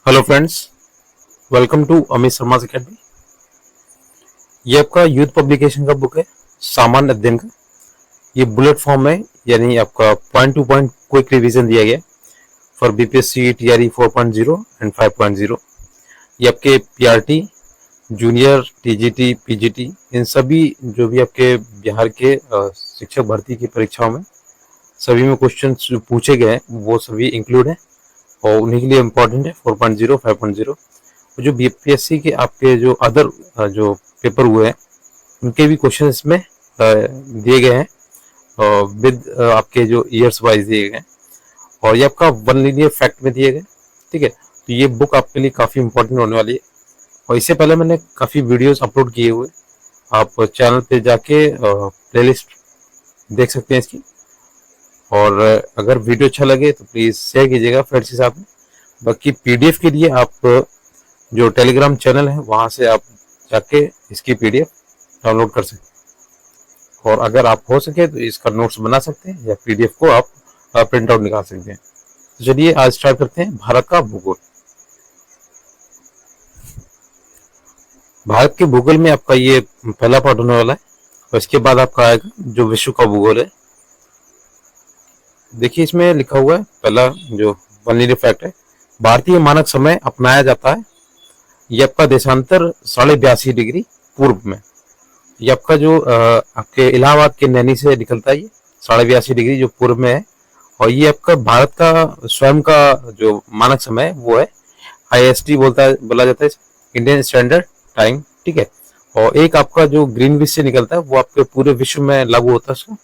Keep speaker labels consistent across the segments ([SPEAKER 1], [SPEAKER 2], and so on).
[SPEAKER 1] Hello friends, welcome to Amit Sharma academy. ये आपका youth publication का बुक है, सामान्य अध्ययन का। ये बुलेट फॉर्म में, यानी आपका point two point quick revision दिया गया फॉर बीपीएससी टीआरई 4.0 एंड 5.0। ये आपके पीआरटी, जूनियर, टीजीटी, पीजीटी, इन सभी जो भी आपके बिहार के शिक्षक भर्ती की परीक्षाओं में सभी में क्वेश्चन जो पूछे गए हैं वो सभी इंक्लूड है और उन्हीं के लिए इम्पोर्टेंट है 4.0, 5.0। जो बीपीएससी के आपके जो अदर जो पेपर हुए हैं उनके भी क्वेश्चन इसमें दिए गए हैं विद आपके जो ईयर्स वाइज दिए गए हैं, और ये आपका वन लीनियर फैक्ट में दिए गए। ठीक है, तो ये बुक आपके लिए काफ़ी इंपॉर्टेंट होने वाली है। और इससे पहले मैंने काफ़ी वीडियोस अपलोड किए हुए, आप चैनल पे जाके प्लेलिस्ट देख सकते हैं इसकी। और अगर वीडियो अच्छा लगे तो प्लीज़ शेयर कीजिएगा फ्रेंड्स के साथ में। बाकी पीडीएफ के लिए आप जो टेलीग्राम चैनल है वहाँ से आप जाके इसकी पीडीएफ डाउनलोड कर सकते हैं, और अगर आप हो सके तो इसका नोट्स बना सकते हैं या पीडीएफ को आप प्रिंट आउट निकाल सकते हैं। तो चलिए आज स्टार्ट करते हैं भारत का भूगोल। भारत के भूगोल में आपका ये पहला पार्ट होने वाला है, और इसके बाद आपका आएगा जो विश्व का भूगोल है। देखिए इसमें लिखा हुआ है, पहला जो वन लीनियर फैक्ट है, भारतीय मानक समय अपनाया जाता है। ये आपका देशांतर 82.5 डिग्री पूर्व में। ये आपका जो आपके इलाहाबाद के नैनी से निकलता है, ये 82.5 डिग्री जो पूर्व में है। और ये आपका भारत का स्वयं का जो मानक समय है वो है आईएसटी बोला जाता है, इंडियन स्टैंडर्ड टाइम। ठीक है, और एक आपका जो ग्रीनविच से निकलता है वो आपके पूरे विश्व में लागू होता है उसका,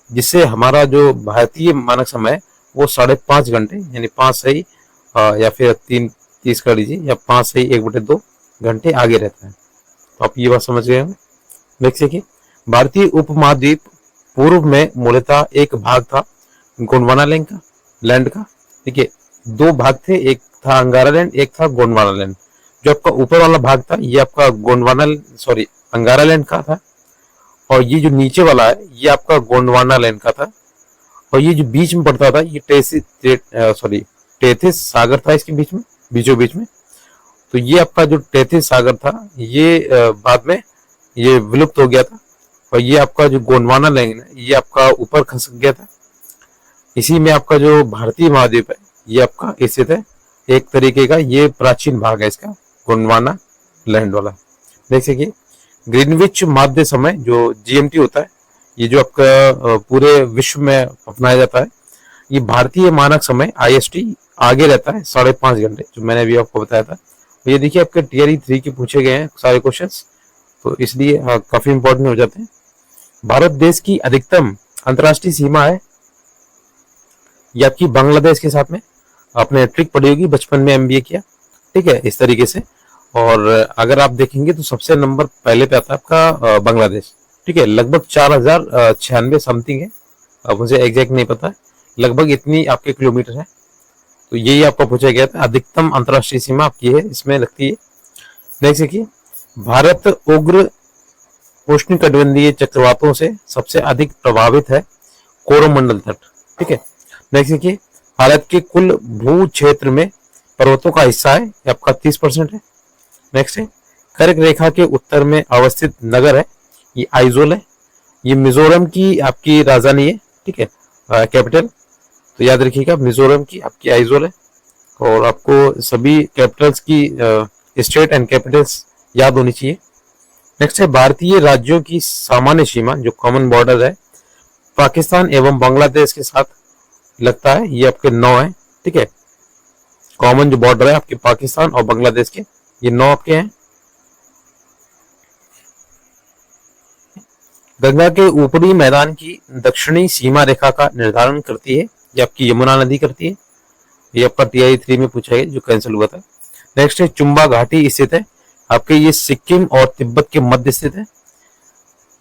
[SPEAKER 1] जिससे हमारा जो भारतीय मानक समय है वो 5.5 घंटे यानी 5 सही या फिर 3:30 कर लीजिए, या 5 सही 1/2 घंटे आगे रहता है। तो आप ये बात समझ गए होंगे। नेक्स्ट देखिए, भारतीय उपमहाद्वीप पूर्व में मूलतः एक भाग था गोंडवाना लैंड का। देखिए दो भाग थे, एक था अंगारा लैंड, एक था गोंडवाना लैंड। जो आपका ऊपर वाला भाग था ये आपका अंगारा लैंड का था, और ये जो नीचे वाला है ये आपका गोंडवाना लैंड का था। और ये जो बीच में पड़ता था ये टेथिस सागर था, इसके बीचों बीच में। तो ये आपका जो टेथिस सागर था ये बाद में ये विलुप्त हो गया था, और ये आपका जो गोंडवाना लैंड है ये आपका ऊपर खसक गया था। इसी में आपका जो भारतीय महाद्वीप है ये आपका स्थित है, एक तरीके का ये प्राचीन भाग है इसका गोंडवाना लैंड वाला। देख सकिए ग्रीनविच माध्य समय जो जीएमटी होता है, ये जो आपका पूरे विश्व में अपनाया जाता है। ये भारतीय मानक समय आईएसटी आगे रहता है 5.5 घंटे, जो मैंने अभी आपको बताया था। तो ये देखिए आपके टीआरई 3 के पूछे गए हैं सारे क्वेश्चंस, तो इसलिए काफी इंपॉर्टेंट हो जाते हैं। भारत देश की अधिकतम अंतर्राष्ट्रीय सीमा है, ये आपकी बांग्लादेश के साथ में। आपने ट्रिक पढ़ी होगी, बचपन में एमबीए किया। ठीक है, इस तरीके से। और अगर आप देखेंगे तो सबसे नंबर पहले पे आता है आपका बांग्लादेश। ठीक है, लगभग 4096 समथिंग है, अब मुझे एग्जैक्ट नहीं पता है, लगभग इतनी आपके किलोमीटर है। तो यही आपको पूछा गया था, अधिकतम अंतर्राष्ट्रीय सीमा आपकी है इसमें लगती है। नेक्स्ट देखिए, भारत उग्र उष्णकटिबंधीय चक्रवातों से सबसे अधिक प्रभावित है कोरोमंडल तट। ठीक है, नेक्स्ट देखिए, भारत के कुल भू क्षेत्र में पर्वतों का हिस्सा है ये आपका 30% है। नेक्स्ट है, कर्क रेखा के उत्तर में अवस्थित नगर है ये आइजोल है। ये मिजोरम की आपकी राजधानी है। ठीक है, कैपिटल, तो याद रखिएगा मिजोरम की आपकी आइजोल है। और आपको सभी कैपिटल्स की स्टेट एंड कैपिटल्स याद होनी चाहिए। नेक्स्ट है, भारतीय राज्यों की सामान्य सीमा जो कॉमन बॉर्डर है पाकिस्तान एवं बांग्लादेश के साथ लगता है, ये आपके 9 है। ठीक है, कॉमन जो बॉर्डर है आपके पाकिस्तान और बांग्लादेश के, ये 9 आपके हैं। गंगा के ऊपरी मैदान की दक्षिणी सीमा रेखा का निर्धारण करती है, ये आपकी यमुना नदी करती है। ये आपका टीआई 3 में पूछा गया जो कैंसिल हुआ था। नेक्स्ट है, चुम्बा घाटी स्थित है आपके, ये सिक्किम और तिब्बत के मध्य स्थित है।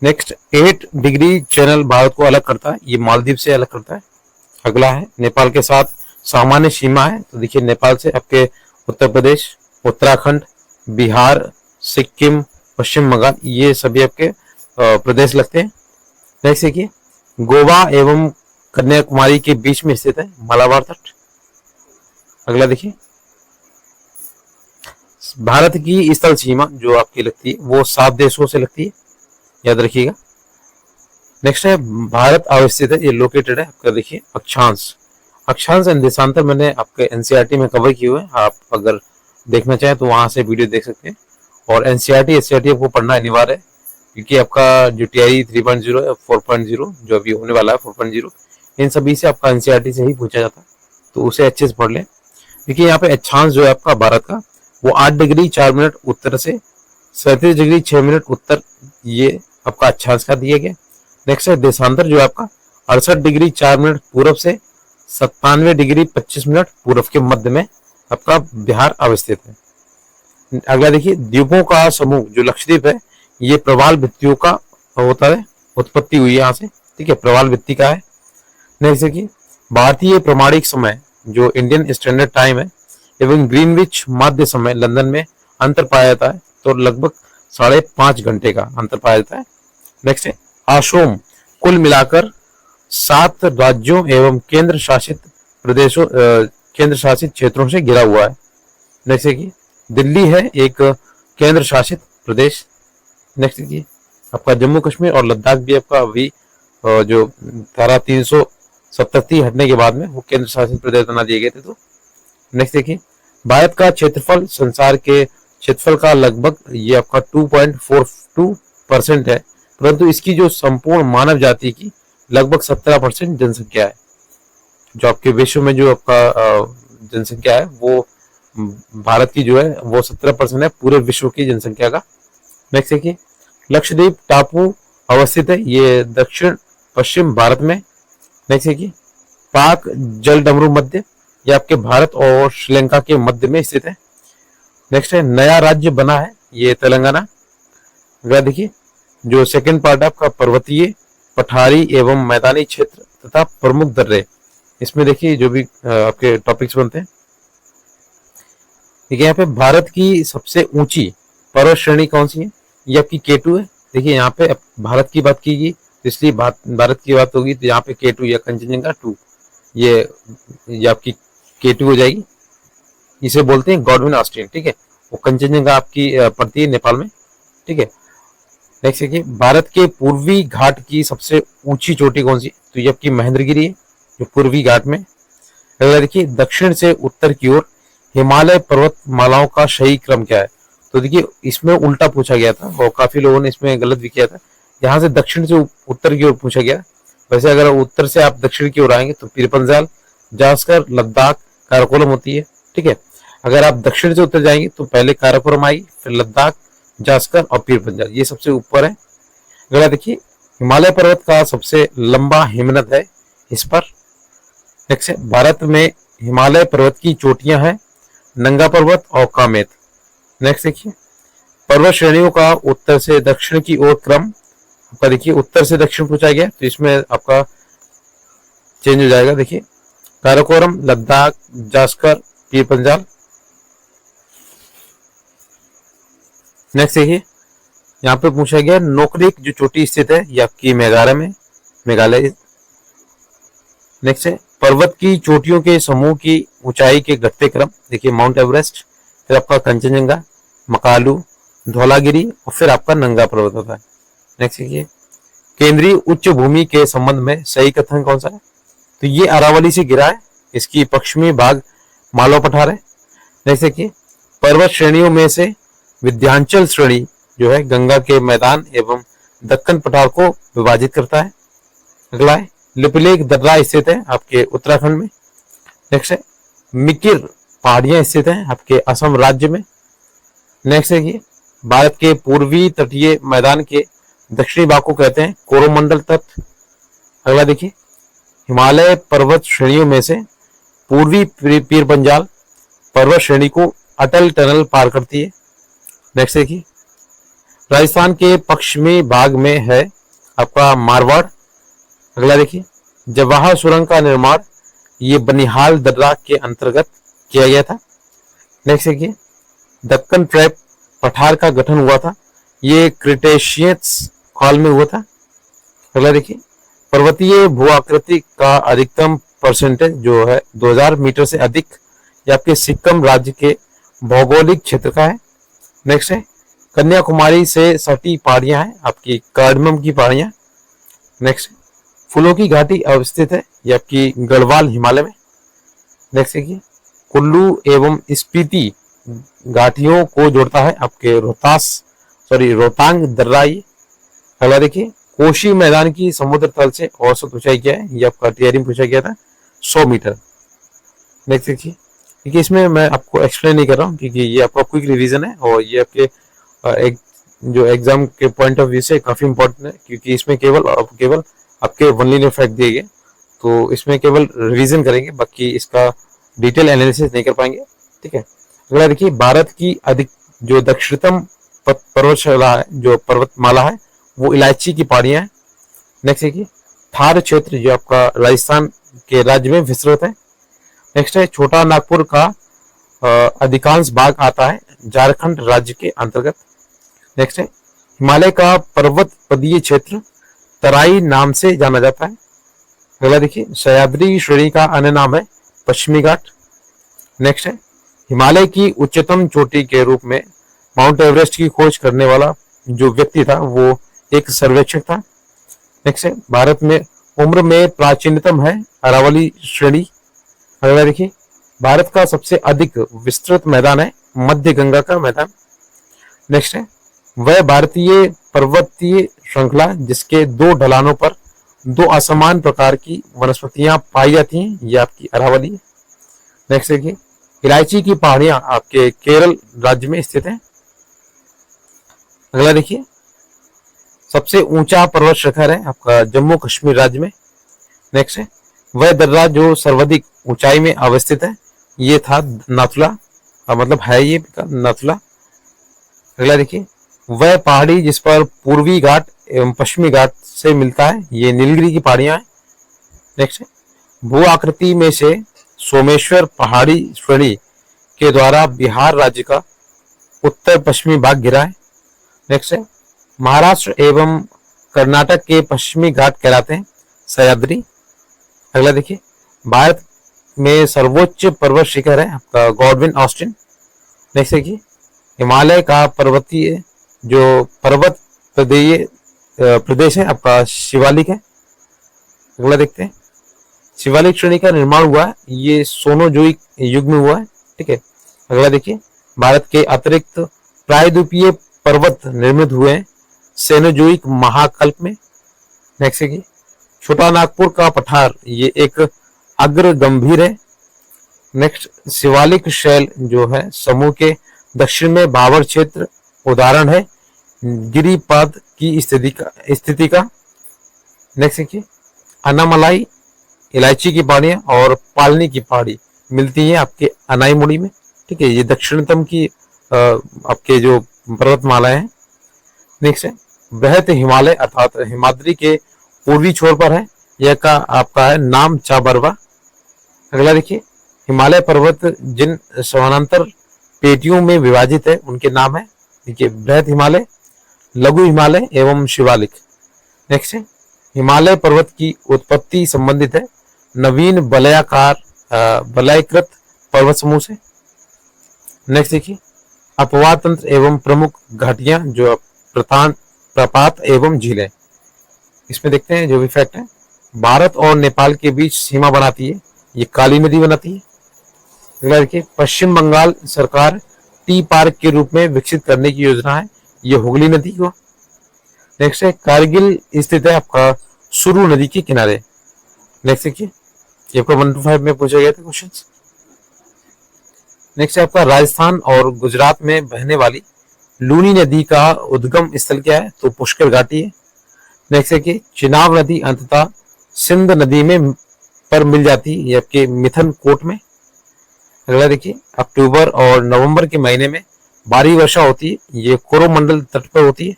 [SPEAKER 1] नेक्स्ट, 8 डिग्री चैनल भारत को अलग करता है, ये मालदीव से अलग करता है। अगला है, नेपाल के साथ सामान्य सीमा है, तो देखिए नेपाल से आपके उत्तर प्रदेश, उत्तराखंड, बिहार, सिक्किम, पश्चिम बंगाल, ये सभी आपके प्रदेश लगते हैं। नेक्स्ट देखिए, गोवा एवं कन्याकुमारी के बीच में स्थित है मलाबार तट। अगला देखिए, भारत की स्थल सीमा जो आपकी लगती है वो 7 देशों से लगती है, याद रखिएगा। नेक्स्ट है भारत अवस्थित है, ये लोकेटेड है आपका, देखिए अक्षांश। अक्षांश एंड देशांतर मैंने आपके एनसीईआरटी में कवर किए हुए हैं, आप अगर देखना चाहें तो वहां से वीडियो देख सकते हैं। और एनसीईआरटी एससीईआरटी आपको पढ़ना अनिवार्य है, क्योंकि आपका जो टीआई 3.0 है 4.0 जो अभी होने वाला है 4.0, इन सभी से आपका एनसीईआरटी से ही पूछा जाता है, तो उसे अच्छे से पढ़ लें। देखिए यहाँ पे अक्षांश जो है आपका भारत का वो 8 डिग्री 4 मिनट उत्तर से 37 डिग्री 6 मिनट उत्तर, ये आपका अक्षांश का दिया गया। नेक्स्ट है देशांतर जो है आपका 68 डिग्री 4 मिनट पूर्व से 97 डिग्री 25 मिनट पूर्व के मध्य में आपका बिहार अवस्थित है। अगला देखिए द्वीपों का समूह जो लक्षद्वीप है, ये प्रवाल भित्तियों का होता है, उत्पत्ति हुई है यहाँ से, ठीक है, प्रवाल भित्ति का है। नेक्स्ट देखिए भारतीय प्रमाणिक समय जो इंडियन स्टैंडर्ड टाइम है एवं ग्रीनविच माध्य समय लंदन में अंतर पाया जाता है, तो लगभग 5.5 घंटे का अंतर पाया जाता है। नेक्स्ट है असोम, कुल मिलाकर 7 राज्यों एवं केंद्र शासित प्रदेशों केंद्र शासित क्षेत्रों से घिरा हुआ है। नेक्स्ट है कि दिल्ली है एक केंद्र शासित प्रदेश। नेक्स्ट देखिए आपका जम्मू कश्मीर और लद्दाख भी आपका अभी जो धारा 377 हटने के बाद में वो केंद्र शासित प्रदेश बना दिए गए थे। तो नेक्स्ट देखिए भारत का क्षेत्रफल संसार के क्षेत्रफल का लगभग ये आपका 2.42% है, परंतु इसकी जो संपूर्ण मानव जाति की लगभग 17% जनसंख्या है। जो आपके विश्व में जो आपका जनसंख्या है वो भारत की जो है वो 17% है पूरे विश्व की जनसंख्या का। नेक्स्ट देखिए लक्षद्वीप टापू अवस्थित है, ये दक्षिण पश्चिम भारत में। नेक्स्ट देखिए पाक जलडमरू मध्य, ये आपके भारत और श्रीलंका के मध्य में स्थित है। नेक्स्ट है नया राज्य बना है, ये तेलंगाना। वह देखिए जो सेकंड पार्ट आपका पर्वतीय पठारी एवं मैदानी क्षेत्र तथा प्रमुख दर्रे, इसमें देखिए जो भी आपके टॉपिक्स बनते हैं। देखिए यहाँ पे भारत की सबसे ऊंची पर्वत श्रेणी कौन सी है, ये आपकी K2 है। देखिए यहाँ पे भारत की बात की गई, इसलिए भारत की बात होगी तो यहाँ पे K2 या कंचनजंगा 2, ये आपकी K2 हो जाएगी। इसे बोलते हैं गॉडविन ऑस्टिन, ठीक है। वो कंचनजंगा आपकी पड़ती है नेपाल में, ठीक है। नेक्स्ट देखिए भारत के पूर्वी घाट की सबसे ऊंची चोटी कौन सी, तो ये आपकी महेंद्रगिरी है जो पूर्वी घाट में। अगला देखिए दक्षिण से उत्तर की ओर हिमालय पर्वतमालाओं का सही क्रम क्या है, तो देखिए इसमें उल्टा पूछा गया था और काफी लोगों ने इसमें गलत भी किया था। यहाँ से दक्षिण से उत्तर की ओर पूछा गया, वैसे अगर उत्तर से आप दक्षिण की ओर आएंगे तो पीर पंजाल, जास्कर, लद्दाख, काराकोरम होती है, ठीक है। अगर आप दक्षिण से उत्तर जाएंगे तो पहले काराकोरम आएगी, फिर लद्दाख, जास्कर और पीर पंजाल, ये सबसे ऊपर है। अगला देखिए हिमालय पर्वत का सबसे लंबा हिमनद है इस पर। नेक्स्ट है भारत में हिमालय पर्वत की चोटियां हैं नंगा पर्वत और कामेत। नेक्स्ट देखिए पर्वत श्रेणियों का उत्तर से दक्षिण की ओर क्रम आपका, देखिए उत्तर से दक्षिण पूछा गया तो इसमें आपका चेंज हो जाएगा। देखिए काराकोरम, लद्दाख, जास्कर, पीर पंजाल। नेक्स्ट देखिए यहाँ पे पूछा गया नोकरेक जो चोटी स्थित है ये आपकी मेघालय में, मेघालय। नेक्स्ट है पर्वत की चोटियों के समूह की ऊंचाई के घटते क्रम, देखिए माउंट एवरेस्ट, फिर आपका कंचनजंगा, मकालू, धौलागिरी और फिर आपका नंगा पर्वत होता है। नेक्स्ट देखिए केंद्रीय उच्च भूमि के संबंध में सही कथन कौन सा है, तो ये अरावली से घिरा है, इसकी पश्चिमी भाग मालवा पठार है। नेक्स्ट देखिए पर्वत श्रेणियों में से विंध्याचल श्रेणी जो है गंगा के मैदान एवं दक्कन पठार को विभाजित करता है। अगला है लिपुलेख दर्रा स्थित है आपके उत्तराखंड में। नेक्स्ट है मिकिर पहाड़ियां स्थित हैं आपके असम राज्य में। नेक्स्ट है भारत के पूर्वी तटीय मैदान के दक्षिणी भाग को कहते हैं कोरोमंडल तट। अगला देखिए हिमालय पर्वत श्रेणियों में से पूर्वी पीर पंजाल पर्वत श्रेणी को अटल टनल पार करती है। नेक्स्ट देखिए राजस्थान के पश्चिमी भाग में है आपका मारवाड़। अगला देखिए जवाहर सुरंग का निर्माण ये बनिहाल दर्रा के अंतर्गत किया गया था। नेक्स्ट देखिए दक्कन ट्रैप पठार का गठन हुआ था, ये क्रिटेशियस काल में हुआ था। अगला देखिए पर्वतीय भू आकृति का अधिकतम परसेंटेज जो है 2000 मीटर से अधिक ये आपके सिक्किम राज्य के भौगोलिक क्षेत्र का है। नेक्स्ट है कन्याकुमारी से सटी पहाड़ियां हैं आपकी कार्डमम की पहाड़ियां। नेक्स्ट फूलों की घाटी अवस्थित है ये आपकी गढ़वाल हिमालय में। नेक्स्ट देखिए कुल्लू एवं स्पीति घाटियों को जोड़ता है आपके रोहतांग दर्रा ये। अगला देखिए कोशी मैदान की समुद्र तल से औसत ऊंचाई क्या है, ये आपका टीआरई में पूछा गया था 100 मीटर। नेक्स्ट देखिए इसमें मैं आपको एक्सप्लेन नहीं कर रहा हूँ क्योंकि ये आपका क्विक रिवीजन है और ये आपके एक जो एग्जाम के पॉइंट ऑफ व्यू से काफी इंपॉर्टेंट है क्योंकि इसमें केवल आपके वन लाइनर फैक्ट दिए गए, तो इसमें केवल रिवीजन करेंगे, बाकी इसका डिटेल एनालिसिस नहीं कर पाएंगे। ठीक है, अगला देखिए भारत की अधिक जो दक्षिणतम पर्वतशाला है, जो पर्वतमाला है वो इलायची की पहाड़ियां है। नेक्स्ट देखिए थार क्षेत्र जो आपका राजस्थान के राज्य में विस्तृत है। नेक्स्ट है छोटा नागपुर का अधिकांश भाग आता है झारखंड राज्य के अंतर्गत। नेक्स्ट है हिमालय का पर्वत पदीय क्षेत्र तराई नाम से जाना जाता है। अगला देखिए सह्याद्री श्रेणी का अन्य नाम है पश्चिमी घाट। नेक्स्ट है हिमालय की उच्चतम चोटी के रूप में माउंट एवरेस्ट की खोज करने वाला जो व्यक्ति था वो एक सर्वेक्षक था। नेक्स्ट है भारत में उम्र में प्राचीनतम है अरावली श्रेणी। अगला देखिए भारत का सबसे अधिक विस्तृत मैदान है मध्य गंगा का मैदान। नेक्स्ट है वह भारतीय पर्वतीय श्रृंखला जिसके दो ढलानों पर दो असमान प्रकार की वनस्पतियां पाई जाती हैं, ये आपकी अरावली है। नेक्स्ट देखिए इलायची की पहाड़ियां आपके केरल राज्य में स्थित है। अगला देखिए सबसे ऊंचा पर्वत शिखर है आपका जम्मू कश्मीर राज्य में। नेक्स्ट है वह दर्रा जो सर्वाधिक ऊंचाई में अवस्थित है, ये था नाथुला, मतलब है ये नाथुला। अगला देखिए वह पहाड़ी जिस पर पूर्वी घाट एवं पश्चिमी घाट से मिलता है, ये नीलगिरी की पहाड़ियां हैं। नेक्स्ट है भू आकृति में से सोमेश्वर पहाड़ी श्रेणी के द्वारा बिहार राज्य का उत्तर पश्चिमी भाग घिरा है। नेक्स्ट है महाराष्ट्र एवं कर्नाटक के पश्चिमी घाट कहलाते हैं सह्याद्री। अगला देखिए भारत में सर्वोच्च पर्वत शिखर है आपका गॉडविन ऑस्टिन। नेक्स्ट देखिए हिमालय का पर्वतीय जो पर्वत प्रदेश है आपका शिवालिक है। अगला देखते हैं शिवालिक श्रेणी का निर्माण हुआ है, ये सोनोजोइक युग में हुआ है। ठीक है, अगला देखिए भारत के अतिरिक्त प्रायद्वीपीय पर्वत निर्मित हुए हैं सेनोजोइक महाकल्प में। नेक्स्ट देखिए छोटा नागपुर का पठार ये एक अग्र गंभीर है। नेक्स्ट शिवालिक शैल जो है समूह के दक्षिण में भावर क्षेत्र उदाहरण है गिरिपाद की स्थिति का। नेक्स्ट देखिए अनामलाई इलायची की पहाड़ियां और पालनी की पहाड़ी मिलती है आपके अनाईमुड़ी में। ठीक है, ये दक्षिणतम की आपके जो पर्वतमाला है। नेक्स्ट है बृहत हिमालय अर्थात हिमाद्री के पूर्वी छोर पर है, यह का आपका है नाम चाबरवा। अगला देखिए हिमालय पर्वत जिन समानांतर पेटियों में विभाजित है उनके नाम है, देखिए बृहत हिमालय, लघु हिमालय एवं शिवालिक। नेक्स्ट है हिमालय पर्वत की उत्पत्ति संबंधित है नवीन वलयाकृत पर्वत समूह से। नेक्स्ट देखिए अपवाद तंत्र एवं प्रमुख घाटियां जो प्रपात एवं झीलें, इसमें देखते हैं जो भी फैक्ट है। भारत और नेपाल के बीच सीमा बनाती है, ये काली नदी बनाती है। अगला देखिए पश्चिम बंगाल सरकार टी पार्क के रूप में विकसित करने की योजना है, ये हुगली नदी को। नेक्स्ट है कारगिल स्थित है आपका सुरू नदी के किनारे। नेक्स्ट देखिए ये आपका 1 to 5 में पूछा गया था क्वेश्चन। नेक्स्ट है आपका राजस्थान और गुजरात में बहने वाली लूनी नदी का उद्गम स्थल क्या है, तो पुष्कर घाटी है। नेक्स्ट है कि चिनाब नदी अंततः सिंध नदी में पर मिल जाती है, ये आपके मिथन कोट में। अगला देखिए अक्टूबर और नवंबर के महीने में भारी वर्षा होती है, ये कोरोमंडल तट पर होती है।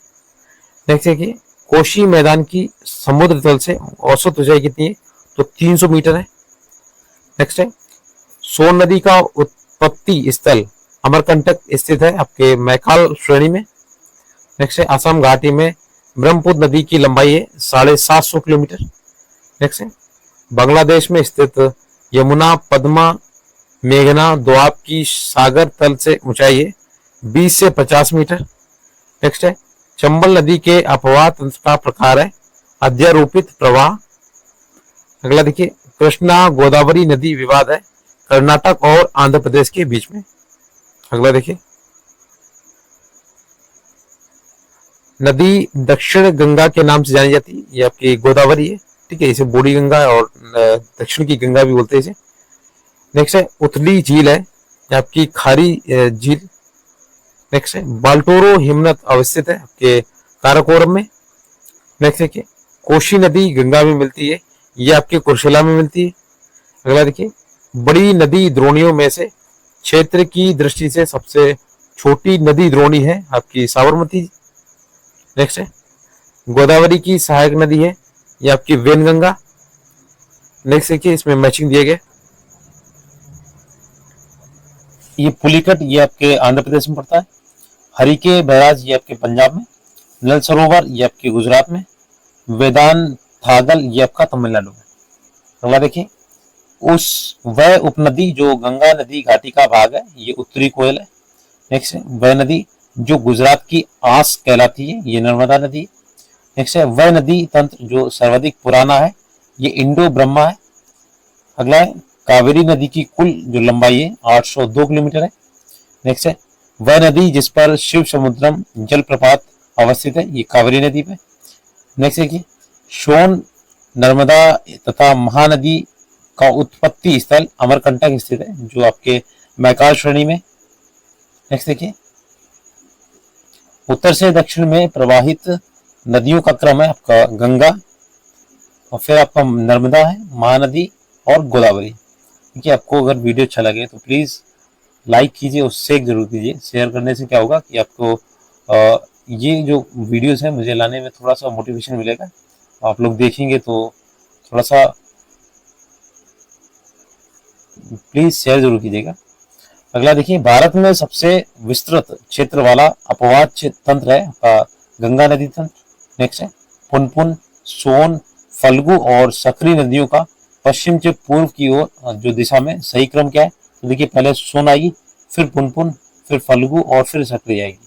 [SPEAKER 1] नेक्स्ट है कि कोशी मैदान की समुद्र तल से औसत ऊंचाई कितनी है, तो 300 मीटर है। नेक्स्ट है सोन नदी का उत्पत्ति स्थल अमरकंटक स्थित है आपके मैकाल श्रेणी में। नेक्स्ट है असम घाटी में ब्रह्मपुत्र नदी की लंबाई है 750 किलोमीटर। नेक्स्ट है बांग्लादेश में स्थित यमुना पद्मा मेघना दोआब की सागर तल से ऊंचाई है 20 से 50 मीटर। नेक्स्ट है चंबल नदी के अपवाह तंत्र का प्रकार है अध्यारोपित प्रवाह। अगला देखिए कृष्णा गोदावरी नदी विवाद है कर्नाटक और आंध्र प्रदेश के बीच में। अगला देखिए नदी दक्षिण गंगा के नाम से जानी जाती है, ये आपकी गोदावरी है, ठीक है, इसे बूढ़ी गंगा और दक्षिण की गंगा भी बोलते हैं इसे। नेक्स्ट है उथली झील है, ये आपकी खारी झील। नेक्स्ट है बाल्टोरो हिमनद अवस्थित है आपके काराकोरम में। नेक्स्ट देखिए कोशी नदी गंगा में मिलती है, ये आपके कुर्शला में मिलती है। अगला देखिए बड़ी नदी द्रोणियों में से क्षेत्र की दृष्टि से सबसे छोटी नदी द्रोणी है आपकी साबरमती। नेक्स्ट है गोदावरी की सहायक नदी है, ये आपकी वेनगंगा। नेक्स्ट देखिए इसमें मैचिंग दिए गए, ये पुलिकट ये आपके आंध्र प्रदेश में पड़ता है, हरिके बैराज ये आपके पंजाब में, नल सरोवर ये आपके गुजरात में, वेदांत थागल ये आपका तमिलनाडु में। अगला देखिए उस वह उपनदी जो गंगा नदी घाटी का भाग है, ये उत्तरी कोयल है। नेक्स्ट है वह नदी जो गुजरात की आस कहलाती है, ये नर्मदा नदी है। नेक्स्ट है वह नदी तंत्र जो सर्वाधिक पुराना है, ये इंडो ब्रह्मा है। अगला है कावेरी नदी की कुल जो लंबाई है 802 किलोमीटर है। नेक्स्ट है वह नदी जिस पर शिव समुद्रम जलप्रपात अवस्थित है, ये कावेरी नदी पे। नेक्स्ट है कि सोन नर्मदा तथा महानदी का उत्पत्ति स्थल अमरकंटक स्थित है, जो आपके मैकाल श्रेणी में। नेक्स्ट देखिए उत्तर से दक्षिण में प्रवाहित नदियों का क्रम है आपका गंगा, और फिर आपका नर्मदा है, महानदी और गोदावरी। देखिए आपको अगर वीडियो अच्छा लगे तो प्लीज लाइक कीजिए और शेयर जरूर कीजिए। शेयर करने से क्या होगा कि आपको ये जो वीडियोस हैं मुझे लाने में थोड़ा सा मोटिवेशन मिलेगा, आप लोग देखेंगे तो थोड़ा सा प्लीज शेयर जरूर कीजिएगा। अगला देखिए भारत में सबसे विस्तृत क्षेत्र वाला अपवाद तंत्र है आपका गंगा नदी तंत्र। नेक्स्ट है पुनपुन, सोन, फल्गु और सकरी नदियों का पश्चिम से पूर्व की ओर जो दिशा में सही क्रम क्या है, तो देखिए पहले सोन आएगी, फिर पुनपुन, फिर फल्गु और फिर सकरी आएगी।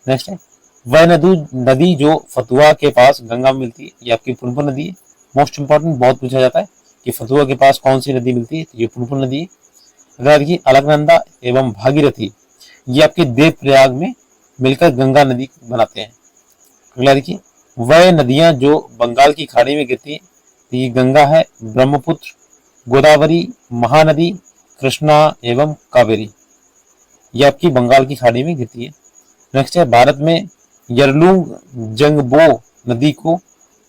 [SPEAKER 1] नेक्स्ट है वह नदी जो फतुहा के पास गंगा में मिलती है, ये आपकी पुनपुन नदी है। मोस्ट इंपॉर्टेंट बहुत पूछा जाता है कि फतुहा के पास कौन सी नदी मिलती है, तो ये पुनपुन नदी है। अगला देखिए अलकनंदा एवं भागीरथी ये आपके देवप्रयाग में मिलकर गंगा नदी बनाते हैं। अगला देखिए वह नदियां जो बंगाल की खाड़ी में गिरती है, तो ये गंगा है, ब्रह्मपुत्र, गोदावरी, महानदी, कृष्णा एवं कावेरी, ये आपकी बंगाल की खाड़ी में गिरती है। नेक्स्ट है भारत में यरलुंग जंगबो नदी को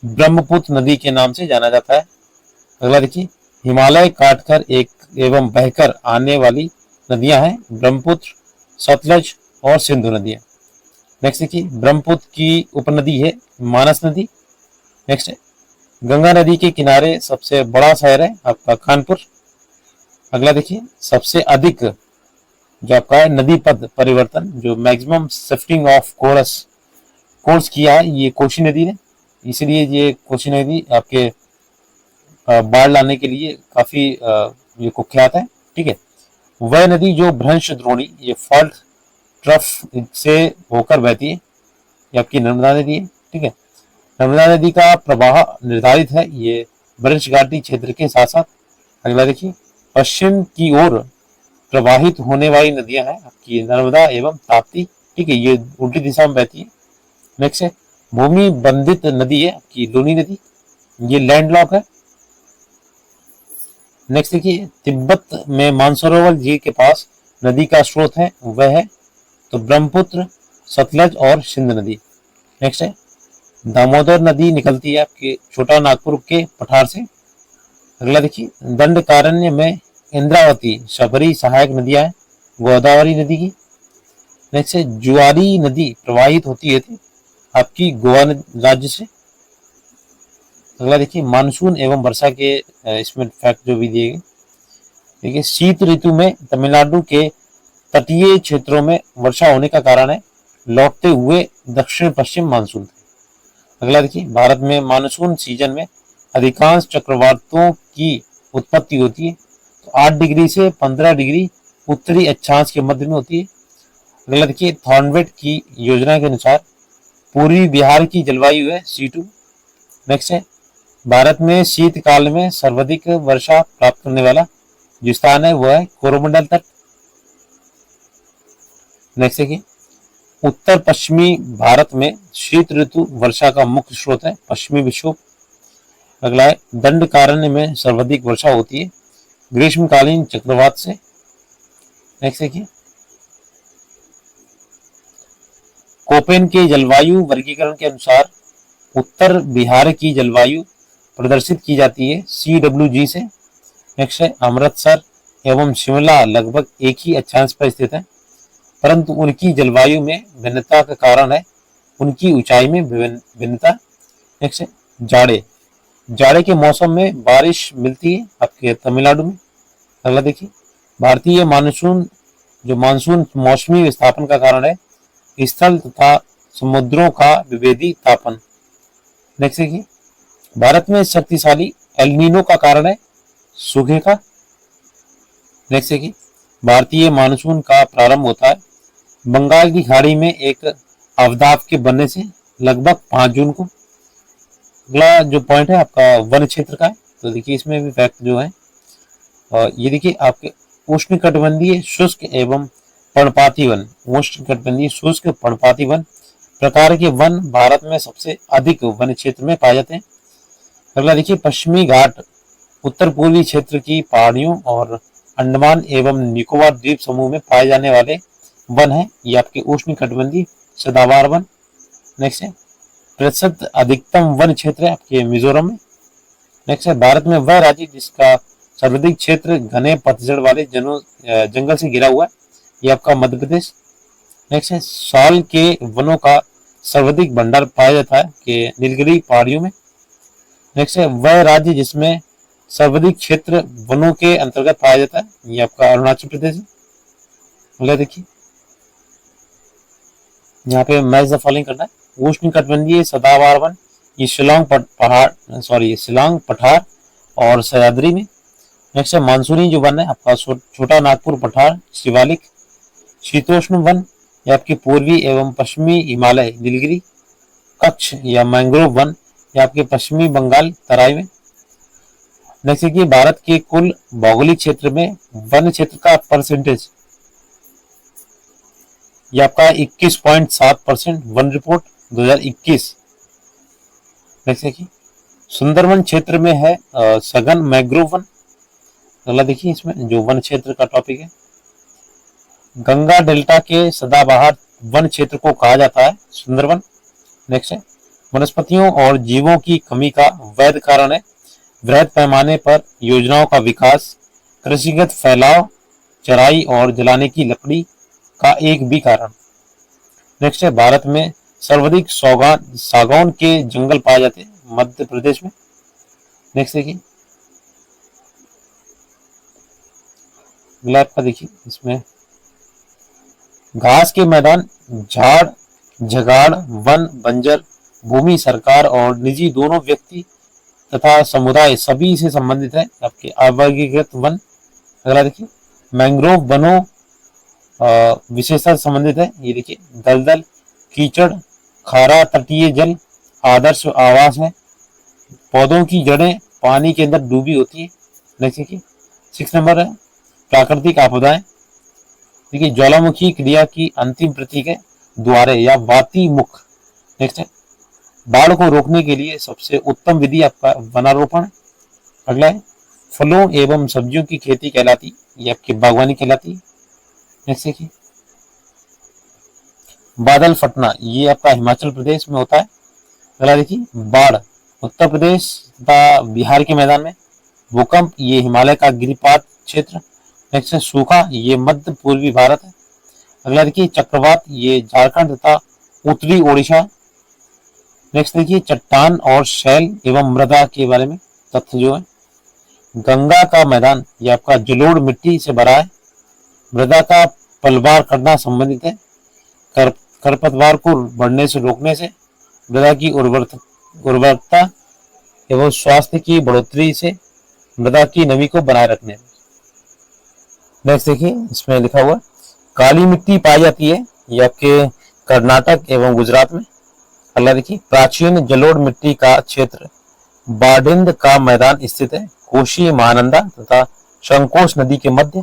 [SPEAKER 1] ब्रह्मपुत्र नदी के नाम से जाना जाता है। अगला देखिए हिमालय काटकर एक एवं बहकर आने वाली नदियां हैं ब्रह्मपुत्र, सतलज और सिंधु नदियां। नेक्स्ट देखिए ब्रह्मपुत्र की उपनदी है मानस नदी। नेक्स्ट है गंगा नदी के किनारे सबसे बड़ा शहर है आपका कानपुर। अगला देखिए सबसे अधिक जो आपका है नदी पथ परिवर्तन जो मैक्सिमम शिफ्टिंग ऑफ कोर्स किया है, ये कोशी नदी ने, इसलिए ये कोशी नदी आपके बाढ़ लाने के लिए काफी ये कुख्यात है। ठीक है वह नदी जो भ्रंश द्रोणी ये फॉल्ट ट्रफ से होकर बहती है, ये आपकी नर्मदा नदी है। ठीक है नर्मदा नदी का प्रवाह निर्धारित है ये भ्रंश घाटी क्षेत्र के साथ साथ। अगला देखिए पश्चिम की ओर प्रवाहित होने वाली नदियां हैं आपकी नर्मदा एवं ताप्ती। ठीक है ये उल्टी दिशा में बहती है। नेक्स्ट है भूमि बंधित नदी है आपकी लूनी नदी, ये लैंडलॉक है। नेक्स्ट देखिए तिब्बत में मानसरोवर झील के पास नदी का स्रोत है वह है तो ब्रह्मपुत्र, सतलज और सिंध नदी। नेक्स्ट है दामोदर नदी निकलती है आपके छोटा नागपुर के पठार से। अगला देखिए दंडकारण्य में इंद्रावती, शबरी सहायक नदियां हैं गोदावरी नदी की। नेक्स्ट है जुआरी नदी प्रवाहित होती है आपकी गोवा राज्य से। अगला देखिए मानसून एवं वर्षा के इसमें फैक्ट जो भी दिए गए। देखिए शीत ऋतु में तमिलनाडु के तटीय क्षेत्रों में वर्षा होने का कारण है लौटते हुए दक्षिण पश्चिम मानसून थे। अगला देखिए भारत में मानसून सीजन में अधिकांश चक्रवातों की उत्पत्ति होती है तो 8 डिग्री से 15 डिग्री उत्तरी अक्षांश के मध्य में होती है, अगला देखिए, थॉर्नवेट की योजना के अनुसार पूर्वी बिहार की जलवायु है C2। नेक्स्ट है, भारत में शीतकाल में सर्वाधिक वर्षा प्राप्त करने वाला जो स्थान है वह है कोरोमंडल तट। नेक्स्ट है कि उत्तर पश्चिमी भारत में शीत ऋतु वर्षा का मुख्य स्रोत है पश्चिमी विक्षोभ। अगला है, दंडकारण्य में सर्वाधिक वर्षा होती है ग्रीष्मकालीन चक्रवात से। नेक्स्ट है कि कोपेन के जलवायु वर्गीकरण के अनुसार उत्तर बिहार की जलवायु प्रदर्शित की जाती है CWG से। नेक्स्ट है, अमृतसर एवं शिमला लगभग एक ही अक्षांश पर स्थित है, परंतु उनकी जलवायु में भिन्नता का कारण है उनकी ऊंचाई में भिन्नता। नेक्स्ट है, जाड़े के मौसम में बारिश मिलती है आपके तमिलनाडु में। अगला देखिए, भारतीय मानसून मौसमी विस्थापन का कारण है स्थल तथा समुद्रों का विभेदी तापन। नेक्स्ट है कि भारत में शक्तिशाली एल नीनो का कारण है सूखे का। नेक्स्ट है कि भारतीय मानसून का प्रारंभ होता है बंगाल की खाड़ी में एक अवदाब के बनने से लगभग 5 जून को। अगला जो पॉइंट है आपका वन क्षेत्र का है, तो देखिए इसमें भी फैक्ट जो है, और ये देखिए आपके उष्णकटिबंधीय शुष्क एवं पर्णपाती वन, उष्णकटिबंधीय शुष्क पर्णपाती वन प्रकार के वन भारत में सबसे अधिक वन क्षेत्र में पाए जाते हैं। अगला देखिए, पश्चिमी घाट उत्तर पूर्वी क्षेत्र की पहाड़ियों और अंडमान एवं निकोबार द्वीप समूह में पाए जाने वाले वन है। ये आपके उष्णकटिबंधीय सदाबहार वन। नेक्स्ट है, प्रतिशत अधिकतम वन क्षेत्र है आपके मिजोरम में। नेक्स्ट है, भारत में वह राज्य जिसका सर्वाधिक क्षेत्र घने पतझड़ वाले जंगल से घिरा हुआ है, ये आपका मध्य प्रदेश। नेक्स्ट है, साल के वनों का सर्वाधिक भंडार पाया जाता है कि नीलगिरी पहाड़ियों में। नेक्स्ट है, वह राज्य जिसमें सर्वाधिक क्षेत्र वनों के अंतर्गत पाया जाता है, ये आपका अरुणाचल प्रदेश है। अगला देखिए, यहाँ पे मैच द फॉलोइंग करना है। उष्णकटिबंधीय सदाबहार वन ये शिलांग पठार और सह्याद्री में। नेक्स्ट है, मानसूनी जो वन है आपका छोटा नागपुर पठार शिवालिक। शीतोष्ण वन ये आपके पूर्वी एवं पश्चिमी हिमालय नीलगिरी। कच्छ या मैंग्रोव वन ये आपके पश्चिमी बंगाल तराई में। नेक्स्ट है कि भारत के कुल भौगोलिक क्षेत्र में वन क्षेत्र का परसेंटेज ये आपका 21.7% वन रिपोर्ट 2021। नेक्स्ट है कि सुंदरवन क्षेत्र में है सघन मैंग्रोव वन। अगला देखिए, इसमें जो वन क्षेत्र का टॉपिक है, गंगा डेल्टा के सदाबहार वन क्षेत्र को कहा जाता है सुंदरवन। नेक्स्ट है, वनस्पतियों और जीवों की कमी का वैध कारण है वृहद पैमाने पर योजनाओं का विकास, कृषिगत फैलाव, चराई और जलाने की लकड़ी का एक भी कारण। नेक्स्ट है, भारत में सर्वाधिक सागौन के जंगल पाए जाते हैं मध्य प्रदेश में। नेक्स्ट देखिए, अगला आपका देखिए, इसमें घास के मैदान, झाड़ झगाड़ वन बंजर भूमि सरकार और निजी दोनों व्यक्ति तथा समुदाय सभी से संबंधित है आपके अवर्गीकृत वन। अगला देखिए, मैंग्रोव वनों विशेषता संबंधित है। ये देखिए, दलदल, कीचड़, खारा तटीय जल आदर्श आवास है। पौधों की जड़ें पानी के अंदर डूबी होती है। नेक्स्ट देखिए, 6 नंबर है प्राकृतिक आपदाएं। देखिए, ज्वालामुखी क्रिया की अंतिम प्रतीक है द्वारे या वाती मुख। नेक्स्ट है, बाढ़ को रोकने के लिए सबसे उत्तम विधि आपका वनारोपण है। अगला है, फलों एवं सब्जियों की खेती कहलाती, ये आपकी बागवानी कहलाती है। नेक्स्ट देखिए, बादल फटना ये आपका हिमाचल प्रदेश में होता है। अगला देखिए, बाढ़ उत्तर प्रदेश तथा बिहार के मैदान में। भूकंप ये हिमालय का गिरिपात क्षेत्र। नेक्स्ट है, सूखा ये मध्य पूर्वी भारत है। अगला देखिए, चक्रवात ये झारखंड तथा उत्तरी ओडिशा। नेक्स्ट देखिए, चट्टान और शैल एवं मृदा के बारे में तथ्य जो है, गंगा का मैदान ये आपका जलोढ़ मिट्टी से भरा है। मृदा का पलवार करना संबंधित है खरपतवार को बढ़ने से रोकने से, मृदा की उर्वरकता एवं स्वास्थ्य की बढ़ोतरी से, मृदा की नमी को बनाए रखने। नेक्स्ट देखिए, इसमें लिखा हुआ काली मिट्टी पाई जाती है ये आपके कर्नाटक एवं गुजरात में। अगला देखिए, प्राचीन जलोढ़ मिट्टी का क्षेत्र बाढ़िंद का मैदान स्थित है कोशी महानंदा तथा संकोच नदी के मध्य।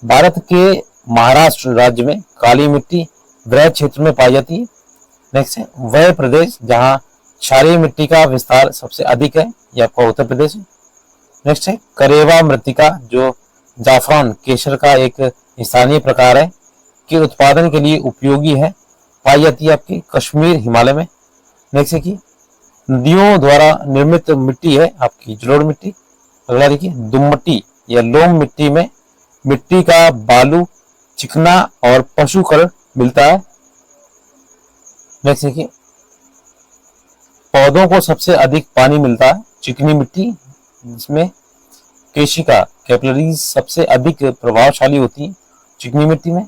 [SPEAKER 1] भारत के महाराष्ट्र राज्य में काली मिट्टी वृहद क्षेत्र में पाई जाती है। नेक्स्ट है, वह प्रदेश जहां क्षारीय मिट्टी का विस्तार सबसे अधिक है, यह आपका उत्तर प्रदेश है। नेक्स्ट है, करेवा मृत्तिका जो जाफरान केसर का एक स्थानीय प्रकार है के उत्पादन के लिए उपयोगी है, पाई जाती है आपकी कश्मीर हिमालय में। नेक्स्ट है कि नदियों द्वारा निर्मित मिट्टी है आपकी जलोढ़ मिट्टी। अगला देखिए, दुम्मटी या लोम मिट्टी में मिट्टी का बालू चिकना और पशुकर्ण मिलता है। नेक्स्ट देखिए, पौधों को सबसे अधिक पानी मिलता है चिकनी मिट्टी, जिसमें केशिका कैपिलरीज सबसे अधिक प्रभावशाली होती है चिकनी मिट्टी में।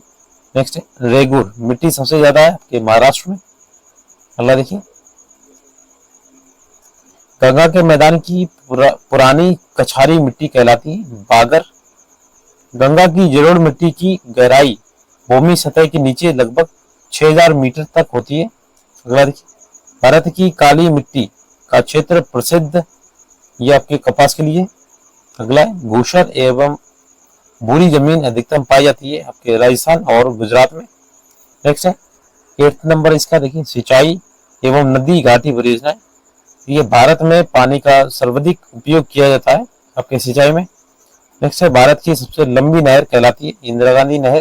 [SPEAKER 1] नेक्स्ट है, रेगुर मिट्टी सबसे ज्यादा है आपके महाराष्ट्र में। अगला देखिए, गंगा के मैदान की पुरानी कछारी मिट्टी कहलाती है बागर। गंगा की जलोढ़ मिट्टी की गहराई भूमि सतह के नीचे लगभग 6000 मीटर तक होती है। अगला देखिए, भारत की काली मिट्टी का क्षेत्र प्रसिद्ध ये आपके कपास के लिए। अगला है, भूषण एवं भूरी जमीन अधिकतम पाई जाती है आपके राजस्थान और गुजरात में। नेक्स्ट है 8 नंबर इसका देखिए, सिंचाई एवं नदी घाटी परियोजना। ये भारत में पानी का सर्वाधिक उपयोग किया जाता है आपके सिंचाई में। नेक्स्ट है, भारत की सबसे लंबी नहर कहलाती है इंदिरा गांधी नहर।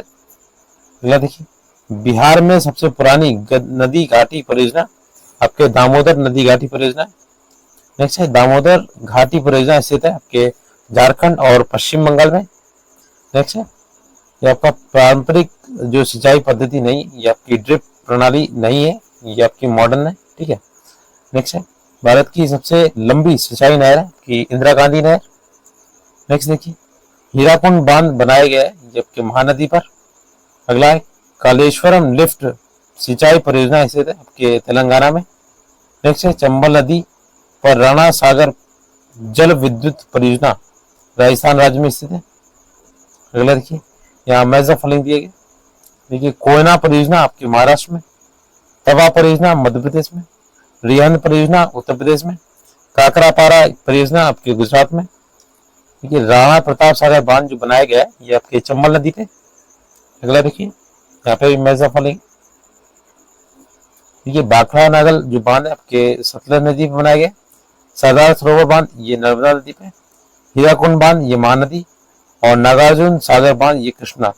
[SPEAKER 1] अगला देखिए, बिहार में सबसे पुरानी नदी घाटी परियोजना आपके दामोदर नदी घाटी परियोजना। नेक्स्ट है, दामोदर घाटी परियोजना स्थित है आपके झारखंड और पश्चिम बंगाल में। नेक्स्ट है, ये आपका पारंपरिक जो सिंचाई पद्धति नहीं, ये आपकी ड्रिप प्रणाली नहीं है, ये आपकी मॉडर्न है। ठीक है। नेक्स्ट है, भारत की सबसे लंबी सिंचाई नहर है कि इंदिरा गांधी नहर। नेक्स्ट देखिए, हीराकुंड बांध बनाया गया है ये आपके महानदी पर। अगला है, कालेश्वरम लिफ्ट सिंचाई परियोजना स्थित है आपके तेलंगाना में। नेक्स्ट है, चंबल नदी पर राणा सागर जल विद्युत परियोजना राजस्थान राज्य में स्थित है। अगला देखिए, यहाँ मेजर फलिंग दिए गए। देखिए, कोयना परियोजना आपके महाराष्ट्र में, तवा परियोजना मध्य प्रदेश में, रिहंद परियोजना उत्तर प्रदेश में, काकरापारा परियोजना आपके गुजरात में। देखिए, राणा प्रताप सागर बांध जो बनाया गया है ये आपके चंबल नदी पे। अगला देखिए, यहाँ पे मेजर फलिंग। देखिए, बाखड़ा नागल जो बांध है आपके सतलज नदी पे बनाया गया। सरदार सरोवर बांध ये नर्मदा नदी पे। हीराकुंड बांध ये महानदी और नागार्जुन सागर बांध ये कृष्णा।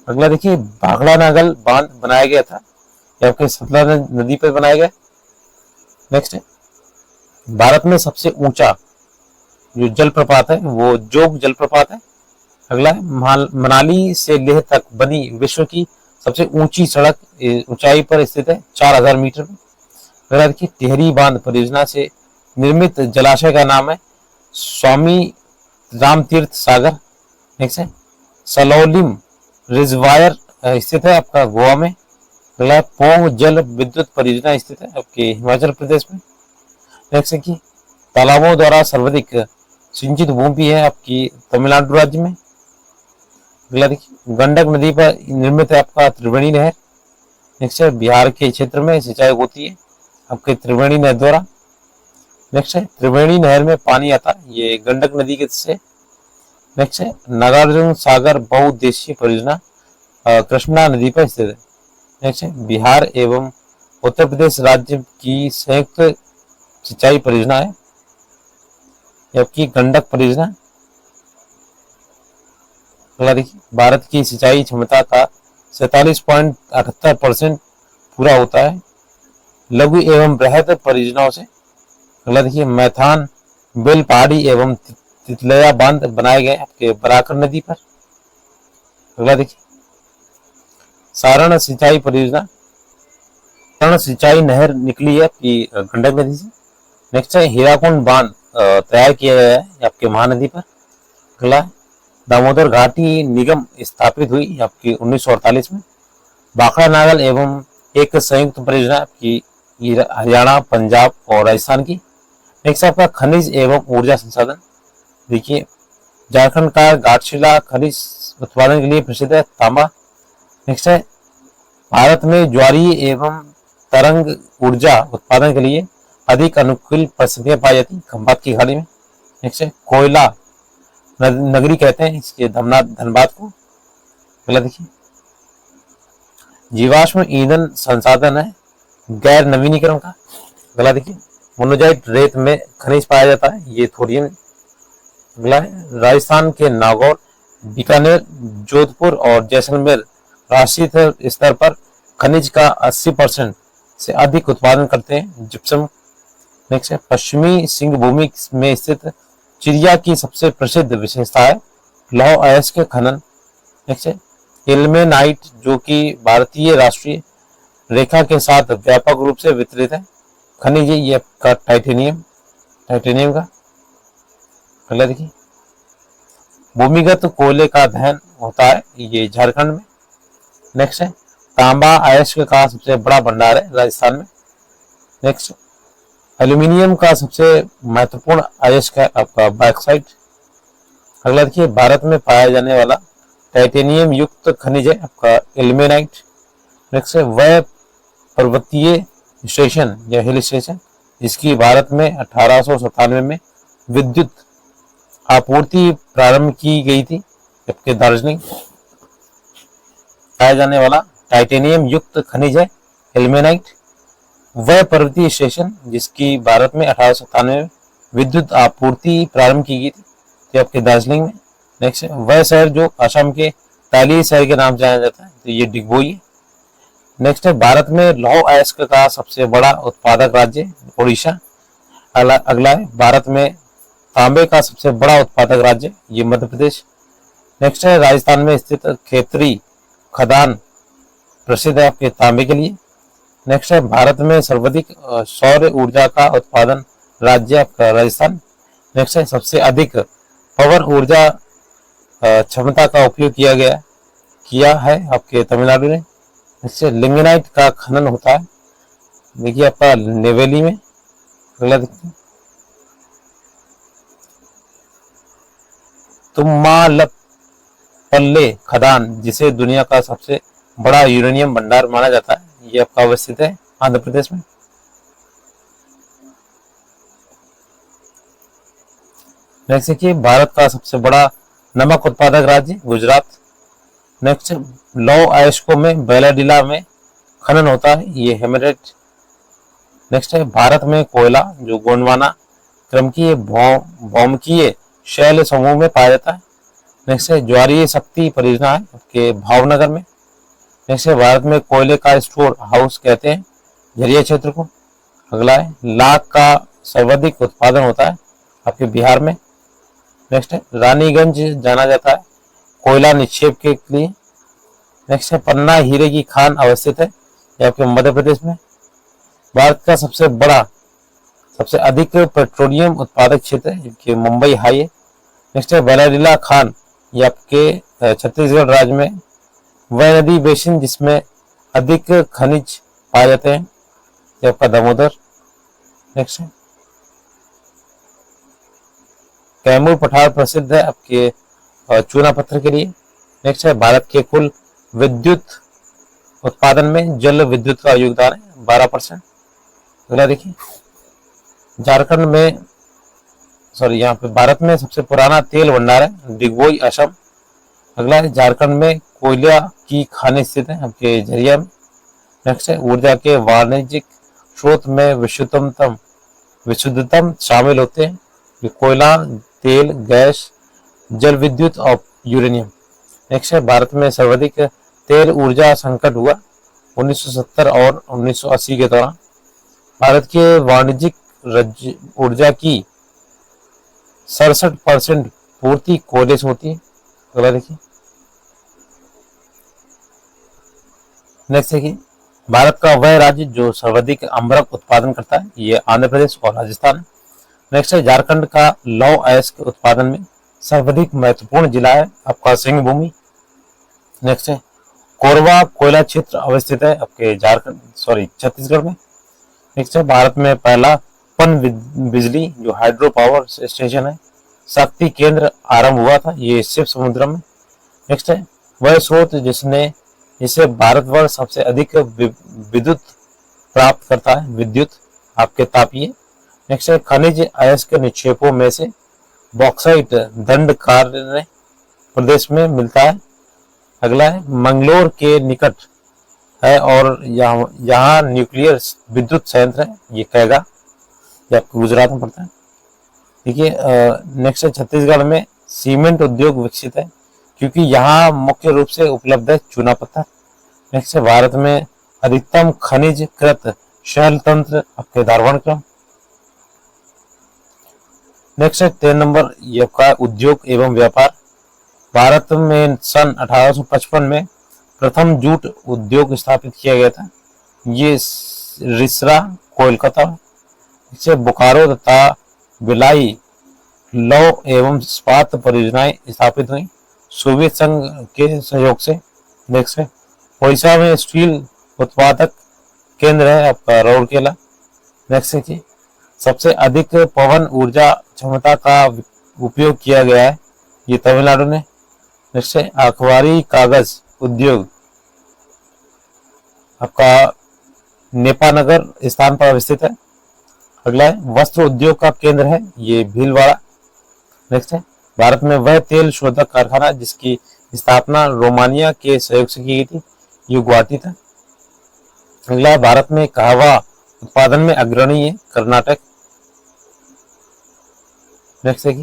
[SPEAKER 1] अगला देखिए, भाखड़ा नागल बांध बनाया गया था ये आपके सतलज नदी पर बनाया गया। नेक्स्ट है, भारत में सबसे ऊंचा जो जलप्रपात है वो जोग जलप्रपात है। अगला है, मनाली से लेह तक बनी विश्व की सबसे ऊंची सड़क ऊंचाई पर स्थित है 4000 मीटर में। अगला देखिए, टिहरी बांध परियोजना से निर्मित जलाशय का नाम है स्वामी रामतीर्थ सागर। नेक्स्ट है, सलोलिम रिजर्वायर स्थित है आपका गोवा में। अगला, पोंग जल विद्युत परियोजना स्थित है आपके हिमाचल प्रदेश में। नेक्स्ट है कि तालाबों द्वारा सर्वाधिक सिंचित भूमि है आपकी तमिलनाडु राज्य में। अगला देखिए, गंडक नदी पर निर्मित है आपका त्रिवेणी नहर। नेक्स्ट है, बिहार के क्षेत्र में सिंचाई होती है आपके त्रिवेणी नहर द्वारा। नेक्स्ट है, त्रिवेणी नहर में पानी आता है ये गंडक नदी के से। नेक्स्ट है, नागार्जुन सागर बहुउद्देशीय परियोजना कृष्णा नदी पर स्थित है। नेक्स्ट है, बिहार एवं उत्तर प्रदेश राज्य की संयुक्त सिंचाई परियोजना है जबकि गंडक परियोजना। अगला देखिए, भारत की सिंचाई क्षमता का 47.78% पूरा होता है लघु एवं बृहद परियोजनाओं से। अगला देखिए, मैथान बेल पहाड़ी एवं तितलिया बांध बनाए गए आपके बराकर नदी पर। अगला देखिए, सारण सिंचाई परियोजना, सारण सिंचाई नहर निकली है आपकी गंडक नदी से। नेक्स्ट है, हीराकुंड बांध तैयार किया गया है आपके महानदी पर। अगला, दामोदर घाटी निगम स्थापित हुई आपकी 1948 में। भाखड़ा नागल एवं एक संयुक्त परियोजना आपकी हरियाणा, पंजाब और राजस्थान की। नेक्स्ट आपका खनिज एवं ऊर्जा संसाधन। देखिए, झारखंड का घाटशिला खनिज उत्पादन के लिए प्रसिद्ध है तांबा। नेक्स्ट है, भारत में ज्वारीय एवं तरंग ऊर्जा उत्पादन के लिए अधिक अनुकूल परिस्थितियां पाई जाती हैं खंभात की खाड़ी में। नेक्स्ट है कोयला नगरी कहते हैं इसके धनबाद को। अगला देखिए, जीवाश्म ईंधन संसाधन है गैर नवीनीकरण का। अगला देखिए, मोनोजाइट रेत में खनिज पाया जाता है, ये थोरियम। अगला है, राजस्थान के नागौर, बीकानेर, जोधपुर और जैसलमेर राष्ट्रीय स्तर पर खनिज का 80% से अधिक उत्पादन करते हैं, जिप्सम। नेक्स्ट है, पश्चिमी सिंहभूमि में स्थित चिड़िया की सबसे प्रसिद्ध विशेषता है लौह अयस्क के खनन। नेक्स्ट है, इल्मेनाइट, जो कि भारतीय राष्ट्रीय रेखा के साथ व्यापक रूप से वितरित है खनिज, ये आपका टाइटेनियम का। अगला देखिए, भूमिगत कोयले का दहन होता है, ये झारखंड में। नेक्स्ट है, तांबा अयस्क का सबसे बड़ा भंडार है राजस्थान में। नेक्स्ट, एल्यूमिनियम का सबसे महत्वपूर्ण अयस्क है आपका बॉक्साइट। अगला देखिए, भारत में पाया जाने वाला टाइटेनियम युक्त खनिज है आपका इल्मेनाइट। नेक्स्ट है, वह पर्वतीय स्टेशन या हिल स्टेशन जिसकी भारत में 1897 में विद्युत आपूर्ति प्रारंभ की गई थी, जबकि दार्जिलिंग पाया जाने वाला टाइटेनियम युक्त खनिज है इल्मेनाइट। वह पर्वतीय स्टेशन जिसकी भारत में 1897 में विद्युत आपूर्ति प्रारंभ की गई थी, जबकि दार्जिलिंग में। नेक्स्ट, वह शहर जो असम के ताली शहर के नाम से जाना जाता है, तो ये डिगबोई है। नेक्स्ट है, भारत में लौह अयस्क का सबसे बड़ा उत्पादक राज्य ओडिशा। अगला है, भारत में तांबे का सबसे बड़ा उत्पादक राज्य, ये मध्य प्रदेश। नेक्स्ट है, राजस्थान में स्थित खेतरी खदान प्रसिद्ध है आपके तांबे के लिए। नेक्स्ट है, भारत में सर्वाधिक सौर ऊर्जा का उत्पादन राज्य आपका राजस्थान। नेक्स्ट है, सबसे अधिक पवन ऊर्जा क्षमता का उपयोग किया है आपके तमिलनाडु में। इससे लिंगनाइट का खनन होता है, देखिए आपका नेवेली में। अगला देखते हैं, तुम्मालपल्ले खदान जिसे दुनिया का सबसे बड़ा यूरेनियम भंडार माना जाता है, ये आपका अवस्थित है आंध्र प्रदेश में। नेक्स्ट देखिए, भारत का सबसे बड़ा नमक उत्पादक राज्य गुजरात। नेक्स्ट, लौह अयस्कों में बेलाडीला में खनन होता है, ये हेमरेट। नेक्स्ट है, भारत में कोयला जो गोंडवाना क्रमकीय भौमकीय शैल समूह में पाया जाता है। नेक्स्ट है, ज्वारीय शक्ति परियोजना है आपके भावनगर में। नेक्स्ट है, भारत में कोयले का स्टोर हाउस कहते हैं झरिया क्षेत्र को। अगला है, लाख का सर्वाधिक उत्पादन होता है आपके बिहार में। नेक्स्ट है, रानीगंज जाना जाता है कोयला निक्षेप के लिए। नेक्स्ट है, पन्ना हीरे की खान अवस्थित है आपके मध्य प्रदेश में। भारत का सबसे अधिक पेट्रोलियम उत्पादक क्षेत्र है जबकि मुंबई हाई है। नेक्स्ट है, बैलाडीला खान, ये आपके छत्तीसगढ़ राज्य में। वह नदी बेसिन जिसमें अधिक खनिज पाए जाते हैं, ये आपका दामोदर। नेक्स्ट है, कैमूर पठार प्रसिद्ध है आपके चूना पत्थर के लिए। नेक्स्ट है, भारत के कुल विद्युत उत्पादन में जल विद्युत का योगदान है 12%। अगला देखिए, झारखंड में यहाँ पे भारत में सबसे पुराना तेल भंडार है डिगबोई असम। अगला है, झारखंड में कोयला की खानें स्थित है आपके झरिया में। नेक्स्ट है, ऊर्जा के वाणिज्यिक स्रोत में विशुद्धतम शामिल होते हैं कोयला, तेल, गैस, जल विद्युत और यूरेनियम। नेक्स्ट है, भारत में सर्वाधिक तेल ऊर्जा संकट हुआ 1970 और 1980 के दौरान। भारत के वाणिज्यिक ऊर्जा की 67% पूर्ति कोयले से होती है। अगला देखिए, नेक्स्ट देखिए, भारत का वह राज्य जो सर्वाधिक अम्बरक उत्पादन करता है, ये आंध्र प्रदेश और राजस्थान है। नेक्स्ट है, झारखंड का लौह अयस्क उत्पादन में सर्वाधिक महत्वपूर्ण जिला है आपका सिंहभूमि। नेक्स्ट है, कोरबा कोयला क्षेत्र अवस्थित है आपके छत्तीसगढ़ में। नेक्स्ट है, भारत में पहला पन बिजली जो हाइड्रो पावर स्टेशन है शक्ति केंद्र आरंभ हुआ था, ये शिव समुद्रम में। नेक्स्ट है, वह स्रोत जिसने इससे भारतवर्ष सबसे अधिक विद्युत प्राप्त करता है, विद्युत आपके तापीय। नेक्स्ट है खनिज अयस्क निक्षेपों में से बॉक्साइट दंडकारण्य प्रदेश में मिलता है। अगला है मंगलोर के निकट है और यहाँ न्यूक्लियर विद्युत संयंत्र है, ये कैगा, ये आपको गुजरात में पड़ता है। देखिए नेक्स्ट है छत्तीसगढ़ में सीमेंट उद्योग विकसित है क्योंकि यहाँ मुख्य रूप से उपलब्ध है चूना पत्थर। नेक्स्ट है भारत में अधिकतम खनिज कृत शैल तंत्र आपके धारवाड़ क्रम। नेक्स्ट है 13 नंबर ये का उद्योग एवं व्यापार। भारत में सन 1855 में प्रथम जूट उद्योग स्थापित किया गया था, ये रिसरा कोलकाता। इससे बोकारो तथा भिलाई लौह एवं इस्पात परियोजनाएं स्थापित हुई सोवियत संघ के सहयोग से। नेक्स्ट है ओडिशा में स्टील उत्पादक केंद्र है आपका राउरकेला। नेक्स्ट है कि सबसे अधिक पवन ऊर्जा क्षमता का उपयोग किया गया है, ये तमिलनाडु ने। नेक्स्ट है अखबारी कागज उद्योग आपका नेपानगर स्थान पर स्थित है। अगला है वस्त्र उद्योग का केंद्र है, ये भीलवाड़ा। नेक्स्ट है भारत में वह तेल शोधक कारखाना जिसकी स्थापना रोमानिया के सहयोग से की गई थी, ये गुवाहाटी था। अगला है भारत में कहवा उत्पादन में अग्रणी है कर्नाटक। नेक्स्ट है कि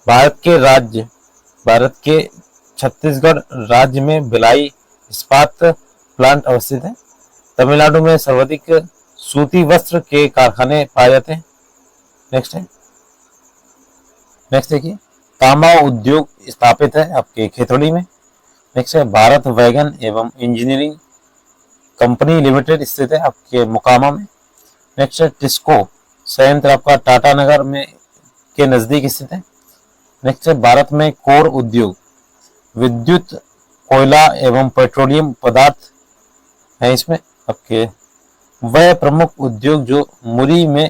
[SPEAKER 1] भारत के छत्तीसगढ़ राज्य में भिलाई इस्पात प्लांट अवस्थित है। तमिलनाडु में सर्वाधिक सूती वस्त्र के कारखाने पाए जाते हैं। नेक्स्ट है कि तांबा उद्योग स्थापित है आपके खेतड़ी में। नेक्स्ट है भारत वैगन एवं इंजीनियरिंग कंपनी लिमिटेड स्थित है आपके मोकामा में। नेक्स्ट है टिस्को संयंत्र आपका टाटा नगर में के नजदीक स्थित है। नेक्स्ट है भारत में कोर उद्योग विद्युत कोयला एवं पेट्रोलियम पदार्थ है इसमें आपके। वह प्रमुख उद्योग जो मुरी में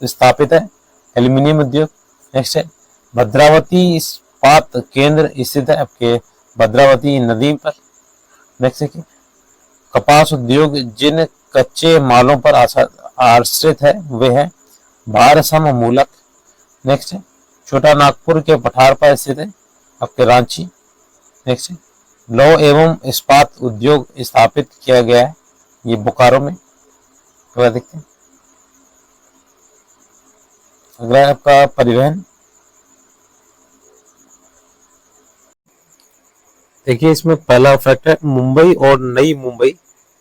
[SPEAKER 1] स्थापित है एल्यूमिनियम उद्योग। नेक्स्ट है भद्रावती इस्पात केंद्र स्थित है आपके भद्रावती नदी पर। नेक्स्ट है कि कपास उद्योग जिन कच्चे मालों पर आश्रित है वे है भारसम मूलक। नेक्स्ट है छोटा नागपुर के पठार पर स्थित है आपके रांची। नेक्स्ट है लौह एवं इस्पात उद्योग स्थापित किया गया है, ये बोकारो में। अगला देखते हैं। अगला है आपका परिवहन। देखिए इसमें पहला फैक्ट है मुंबई और नई मुंबई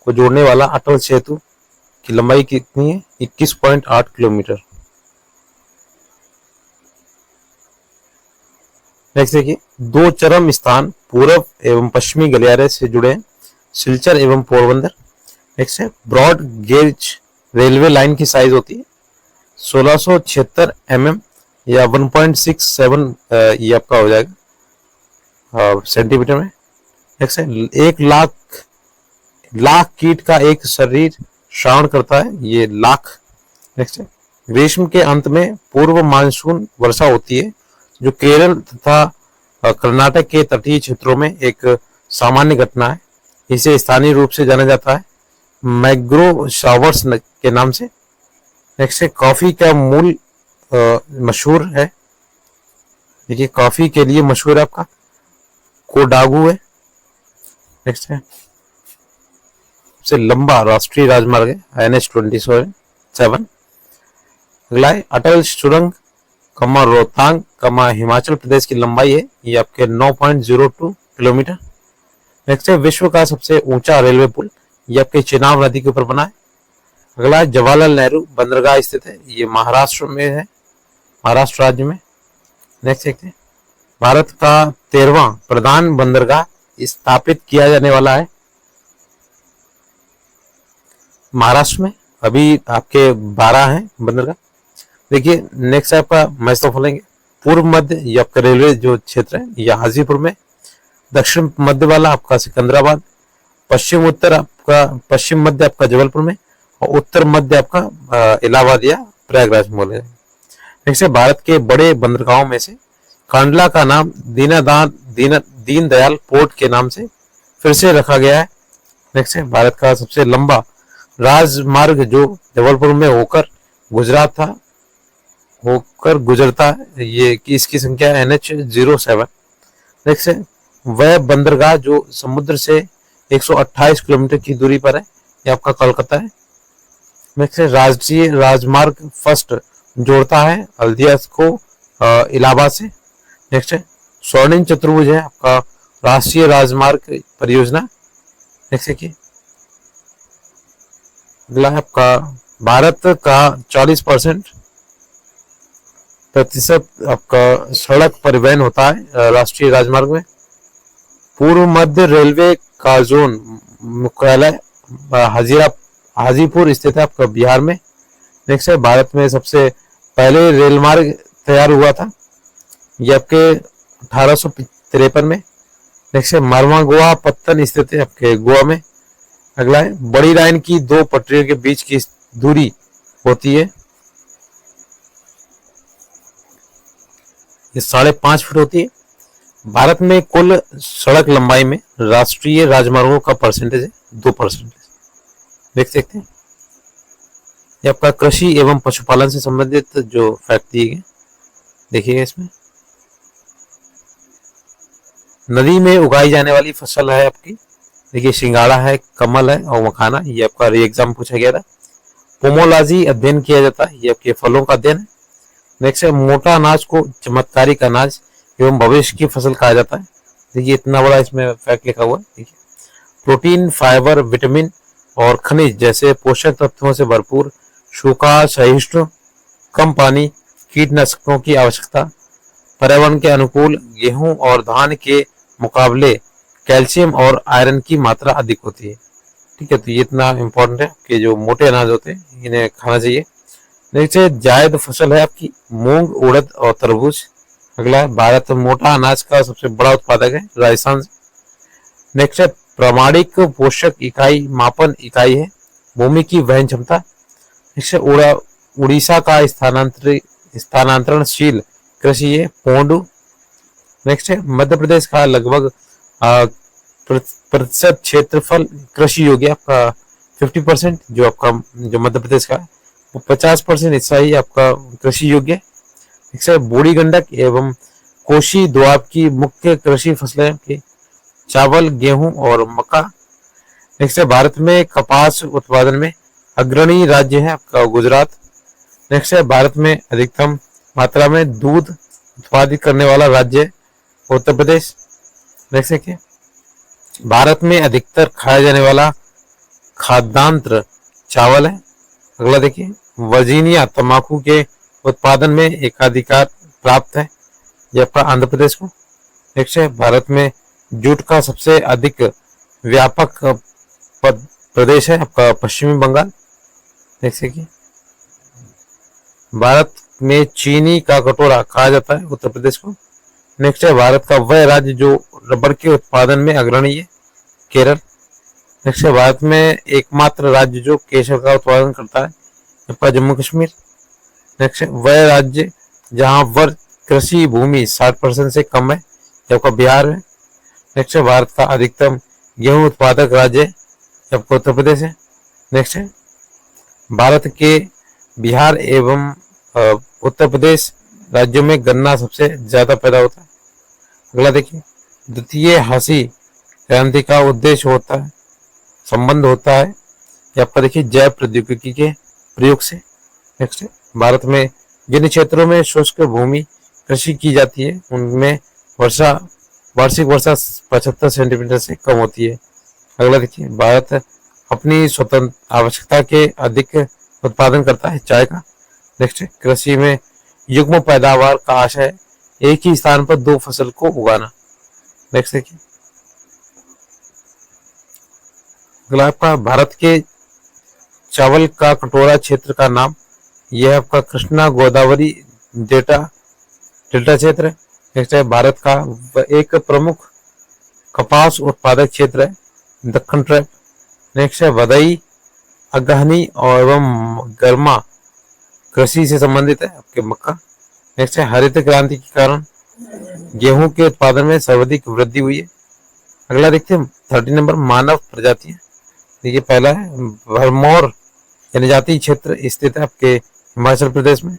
[SPEAKER 1] को जोड़ने वाला अटल सेतु की लंबाई कितनी है, 21.8 किलोमीटर। नेक्स्ट देखिए दो चरम स्थान पूर्व एवं पश्चिमी गलियारे से जुड़े हैं, सिलचर एवं पोरबंदर। नेक्स्ट है ब्रॉड गेज रेलवे लाइन की साइज होती है 1676 mm या 1.67 ये आपका हो जाएगा सेंटीमीटर में। नेक्स्ट है 1 लाख कीट का एक शरीर श्रावण करता है, ये लाख। नेक्स्ट है ग्रीष्म के अंत में पूर्व मानसून वर्षा होती है जो केरल तथा कर्नाटक के तटीय क्षेत्रों में एक सामान्य घटना है। इसे स्थानीय रूप से जाना जाता है मैग्रो शावर्स के नाम से। नेक्स्ट है कॉफी का मूल मशहूर है, देखिए कॉफी के लिए मशहूर है आपका कोडागू है। नेक्स्ट है सबसे लंबा राष्ट्रीय राजमार्ग है NH-27। अगला है अटल सुरंग रोहतांग हिमाचल प्रदेश की लंबाई है, ये आपके 9.02 किलोमीटर। नेक्स्ट है विश्व का सबसे ऊंचा रेलवे पुल, ये आपके चेनाब नदी के ऊपर बना है। अगला है जवाहरलाल नेहरू बंदरगाह स्थित है, ये महाराष्ट्र में है, महाराष्ट्र राज्य में। नेक्स्ट देखते हैं भारत का 13वां प्रधान बंदरगाह स्थापित किया जाने वाला है महाराष्ट्र में। अभी आपके 12 हैं बंदरगाह। देखिए नेक्स्ट आपका मैच तो खोलेंगे पूर्व मध्य ये आपका रेलवे जो क्षेत्र है ये हाजीपुर में, दक्षिण मध्य वाला आपका सिकंदराबाद, पश्चिम मध्य आपका जबलपुर में और उत्तर मध्य आपका इलाहाबाद या प्रयागराज में बोले। नेक्स्ट है भारत के बड़े बंदरगाहों में से कांडला का नाम दीनदयाल पोर्ट के नाम से फिर से रखा गया है, नेक्स्ट है भारत का सबसे लंबा राजमार्ग जो जबलपुर में होकर गुजरता है, ये की इसकी संख्या NH07। नेक्स्ट है वह बंदरगाह जो समुद्र से 128 किलोमीटर की दूरी पर है, ये आपका कोलकाता है। नेक्स्ट है राष्ट्रीय राजमार्ग फर्स्ट जोड़ता है हल्दिया को इलाहाबाद से। नेक्स्ट है स्वर्णिम चतुर्भुज है आपका राष्ट्रीय राजमार्ग परियोजना। नेक्स्ट है अगला है आपका भारत का 40% आपका सड़क परिवहन होता है राष्ट्रीय राजमार्ग में। पूर्व मध्य रेलवे का जोन मुख्यालय हाजीपुर स्थित है आपका बिहार में। नेक्स्ट है भारत में सबसे पहले रेल मार्ग तैयार हुआ था, ये आपके 1853 में। नेक्स्ट है मरवागोआ पत्तन स्थित है आपके गोवा में। अगला है बड़ी लाइन की दो पटरियों के बीच की दूरी होती है ये 5.5 फीट होती है। भारत में कुल सड़क लंबाई में राष्ट्रीय राजमार्गों का परसेंटेज है 2%। देख सकते हैं ये आपका कृषि एवं पशुपालन से संबंधित जो फैक्ट दिए गए देखिएगा। इसमें नदी में उगाई जाने वाली फसल है आपकी, देखिए सिंगाड़ा है, कमल है और मखाना, ये आपका एग्जाम पूछा गया था। पोमोलॉजी अध्ययन किया जाता है, ये आपके फलों का अध्ययन है। नेक्स्ट है मोटा अनाज को चमत्कारिक अनाज एवं भविष्य की फसल कहा जाता है, देखिए इतना बड़ा इसमें फैक्ट लिखा हुआ है। देखिए प्रोटीन, फाइबर, विटामिन और खनिज जैसे पोषक तत्वों से भरपूर, सूखा सहिष्णु, कम पानी, कीटनाशकों की आवश्यकता, पर्यावरण के अनुकूल, गेहूं और धान के मुकाबले कैल्शियम और आयरन की मात्रा अधिक होती है। ठीक है, तो ये इतना इम्पोर्टेंट है कि जो मोटे अनाज होते हैं इन्हें खाना चाहिए। नेक्स्ट है जायद फसल है आपकी मूंग, उड़द और तरबूज। अगला है भारत मोटा अनाज का सबसे बड़ा उत्पादक है राजस्थान से। नेक्स्ट है प्रामाणिक पोषक इकाई मापन इकाई है भूमि की वहन क्षमता। नेक्स्ट है उड़ीसा का स्थानांतरणशील कृषि है पोंडू। नेक्स्ट है मध्य प्रदेश का लगभग प्रतिशत क्षेत्रफल कृषि योग्य आपका 50%, जो आपका जो मध्य प्रदेश का वो 50% हिस्सा ही आपका कृषि योग्य। नेक्स्ट है बूढ़ी गंडक एवं कोशी दोआब की मुख्य कृषि फसलें की चावल, गेहूं और मक्का। नेक्स्ट है भारत में कपास उत्पादन में अग्रणी राज्य है आपका गुजरात। नेक्स्ट है भारत में अधिकतम मात्रा में दूध उत्पादित करने वाला राज्य है उत्तर प्रदेश। नेक्स्ट है क्या भारत में अधिकतर खाया जाने वाला खाद्यान्न चावल है। अगला देखिए वर्जीनिया तंबाकू के उत्पादन में एकाधिकार प्राप्त है, ये आपका आंध्र प्रदेश को। नेक्स्ट है भारत में जूट का सबसे अधिक व्यापक प्रदेश है आपका पश्चिमी बंगाल। नेक्स्ट है कि भारत में चीनी का कटोरा कहा जाता है उत्तर प्रदेश को। नेक्स्ट है भारत का वह राज्य जो रबर के उत्पादन में अग्रणी है केरल। नेक्स्ट है भारत में एकमात्र राज्य जो केसर का उत्पादन करता है आपका जम्मू कश्मीर। नेक्स्ट है वह राज्य जहां वर्ग कृषि भूमि 60% से कम है, जो आपका बिहार है। नेक्स्ट है भारत का अधिकतम गेहूं उत्पादक राज्य आपका उत्तर प्रदेश है। नेक्स्ट है भारत के बिहार एवं उत्तर प्रदेश राज्यों में गन्ना सबसे ज्यादा पैदा होता है। अगला देखिए द्वितीय हंसी क्रांति का उद्देश्य होता है संबंध होता है ये आपका देखिए जैव प्रौद्योगिकी के प्रयोग से। नेक्स्ट है भारत में जिन क्षेत्रों में शुष्क भूमि कृषि की जाती है उनमें वार्षिक वर्षा 75 सेंटीमीटर से कम होती है। अगला देखिए भारत अपनी स्वतंत्र आवश्यकता के अधिक उत्पादन करता है चाय का। नेक्स्ट है कृषि में युग्म पैदावार का आशय है एक ही स्थान पर 2 फसल को उगाना। नेक्स्ट देखिए अगला आपका भारत के चावल का कटोरा क्षेत्र का नाम यह आपका कृष्णा गोदावरी डेल्टा क्षेत्र है। नेक्स्ट है भारत का एक प्रमुख कपास उत्पादक क्षेत्र है दक्कन ट्रैप। नेक्स्ट है वदई अगहनी एवं गर्मा कृषि से संबंधित है आपके मक्का। नेक्स्ट है हरित क्रांति के कारण गेहूं के उत्पादन में सर्वाधिक वृद्धि हुई है। अगला देखते हैं 30 नंबर मानव प्रजातियां। देखिए पहला है भरमौर जनजातीय क्षेत्र स्थित है आपके हिमाचल प्रदेश में।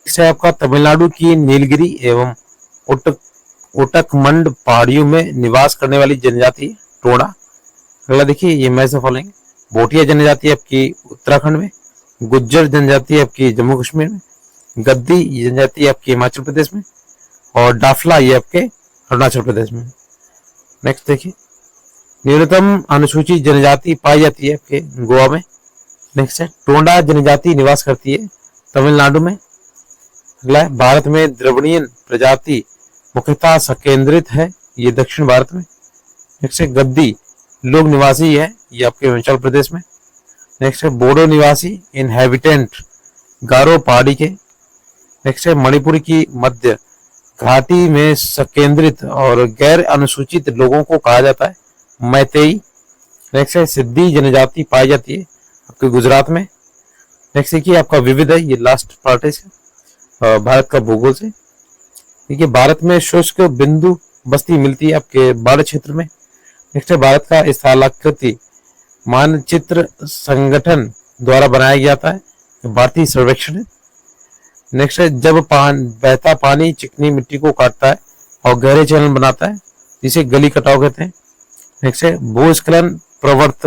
[SPEAKER 1] इसे आपका तमिलनाडु की नीलगिरी एवं उटकमंड पहाड़ियों में निवास करने वाली जनजाति टोडा। अगला देखिए ये मैच फॉलोइंग, भोटिया जनजाति आपकी उत्तराखंड में, गुज्जर जनजाति आपकी जम्मू कश्मीर में, गद्दी जनजाति आपकी हिमाचल प्रदेश में और डाफला ये आपके अरुणाचल प्रदेश में। नेक्स्ट देखिए न्यूनतम अनुसूचित जनजाति पाई जाती है आपके गोवा में। नेक्स्ट है टोंडा जनजाति निवास करती है तमिलनाडु में। अगला है भारत में द्रविड़ियन प्रजाति मुख्यतः संकेंद्रित है, ये दक्षिण भारत में। नेक्स्ट है गद्दी लोग निवासी है, ये आपके हिमाचल प्रदेश में। नेक्स्ट है बोडो निवासी इनहेबिटेंट गारो पहाड़ी के। नेक्स्ट है मणिपुर की मध्य घाटी में संकेंद्रित और गैर अनुसूचित लोगों को कहा जाता है मैतेई। नेक्स्ट है सिद्धि जनजाति पाई जाती है आपके गुजरात में। नेक्स्ट देखिए आपका विविध है, ये लास्ट पार्ट है भारत का भूगोल से। देखिए भारत में शुष्क बिंदु बस्ती मिलती है आपके बाढ़ क्षेत्र में। नेक्स्ट है भारत का स्थलाकृति मानचित्र संगठन द्वारा बनाया जाता है, भारतीय सर्वेक्षण है। नेक्स्ट है जब बहता पानी चिकनी मिट्टी को काटता है और गहरे चैनल बनाता है, जिसे गली कटाव कहते हैं। नेक्स्ट है भूस्खलन प्रवर्त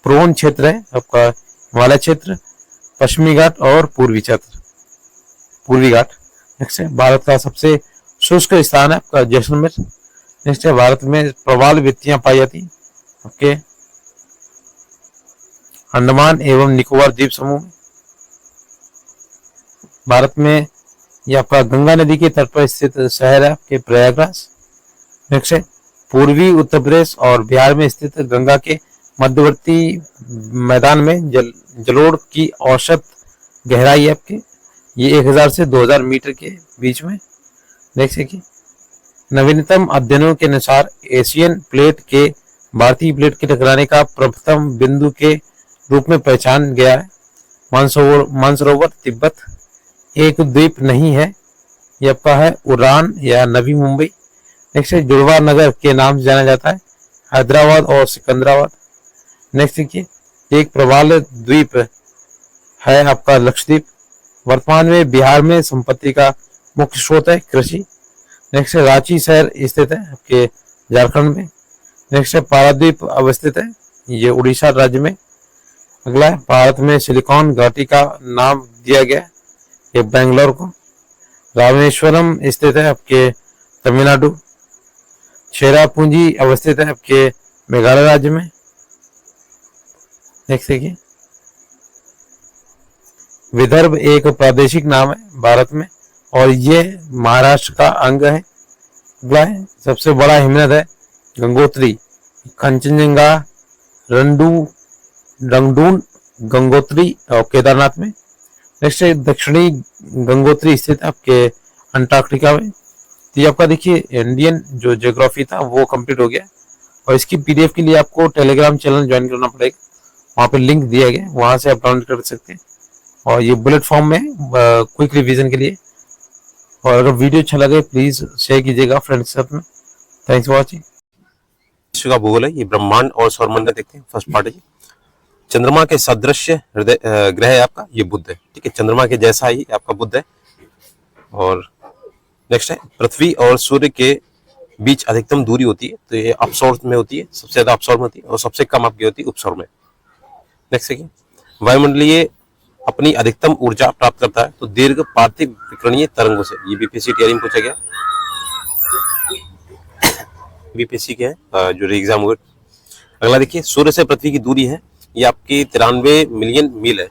[SPEAKER 1] प्रोन क्षेत्र है आपका हिमालय क्षेत्र, पश्चिमी घाट और पूर्वी घाट। नेक्स्ट है भारत का सबसे शुष्क स्थान है आपका जैसलमेर। नेक्स्ट है भारत में प्रवाल वित्तियां पाई जाती है आपके अंडमान एवं निकोबार द्वीप समूह में। भारत में ये आपका गंगा नदी के तट पर स्थित शहर है आपके प्रयागराज। नेक्स्ट है पूर्वी उत्तर प्रदेश और बिहार में स्थित गंगा के मध्यवर्ती मैदान में जलोढ़ की औसत गहराई है आपके ये 1000 से 2000 मीटर के बीच में। देख सकिए नवीनतम अध्ययनों के अनुसार एशियन प्लेट के भारतीय प्लेट के टकराने का प्रथम बिंदु के रूप में पहचान गया है मानसरोवर तिब्बत। एक द्वीप नहीं है, यह आपका है उड़ान या नवी मुंबई। नेक्स्ट है जुड़वा नगर के नाम से जाना जाता है हैदराबाद और सिकंदराबाद। नेक्स्ट देखिए एक प्रवाल द्वीप है आपका लक्षद्वीप। वर्तमान में बिहार में संपत्ति का मुख्य स्रोत है कृषि। नेक्स्ट है रांची शहर स्थित है आपके झारखंड में। नेक्स्ट है पारादीप अवस्थित है, ये उड़ीसा राज्य में। अगला है भारत में सिलिकॉन घाटी का नाम दिया गया है ये बेंगलोर को। रामेश्वरम स्थित है आपके तमिलनाडु। चेरापूंजी अवस्थित है आपके मेघालय राज्य में। नेक्स्ट देखिए विदर्भ एक प्रादेशिक नाम है भारत में और ये महाराष्ट्र का अंग है। अगला है सबसे बड़ा हिमनद है गंगोत्री, कंचनजंगा, रंगडून, गंगोत्री और केदारनाथ में। नेक्स्ट है दक्षिणी गंगोत्री स्थित आपके अंटार्कटिका में। तो ये आपका देखिए इंडियन जो ज्योग्राफी था वो कंप्लीट हो गया और इसकी पीडीएफ के लिए आपको टेलीग्राम चैनल ज्वाइन करना पड़ेगा, वहाँ पे लिंक दिया गया, वहाँ से आप डाउनलोड कर सकते हैं। और ये बुलेट फॉर्म में क्विक रिवीजन के लिए। और अगर वीडियो अच्छा लगे प्लीज शेयर कीजिएगा फ्रेंड्स के साथ में। Thanks for watching.
[SPEAKER 2] विश्व का भूगोल है, ये ब्रह्मांड और सौरमंडल देखते हैं। फर्स्ट पार्ट है चंद्रमा के सदृश ग्रह है आपका ये बुध है, ठीक है, चंद्रमा के जैसा ही आपका बुध है। और नेक्स्ट है पृथ्वी और सूर्य के बीच अधिकतम दूरी होती है, तो ये अपसौर में होती है, सबसे ज्यादा अपसौर में होती है और सबसे कम आपकी होती है उपसौर में। नेक्स्ट है वायुमंडलीय अपनी अधिकतम ऊर्जा प्राप्त करता है तो दीर्घ पार्थिव विकिरणीय तरंगों से। ये बीपीएससी तैयारी में पूछा गया, बीपीएससी के है जो एग्जाम हुए। अगला देखिए सूर्य से पृथ्वी की दूरी है ये आपकी 93 मिलियन मील है।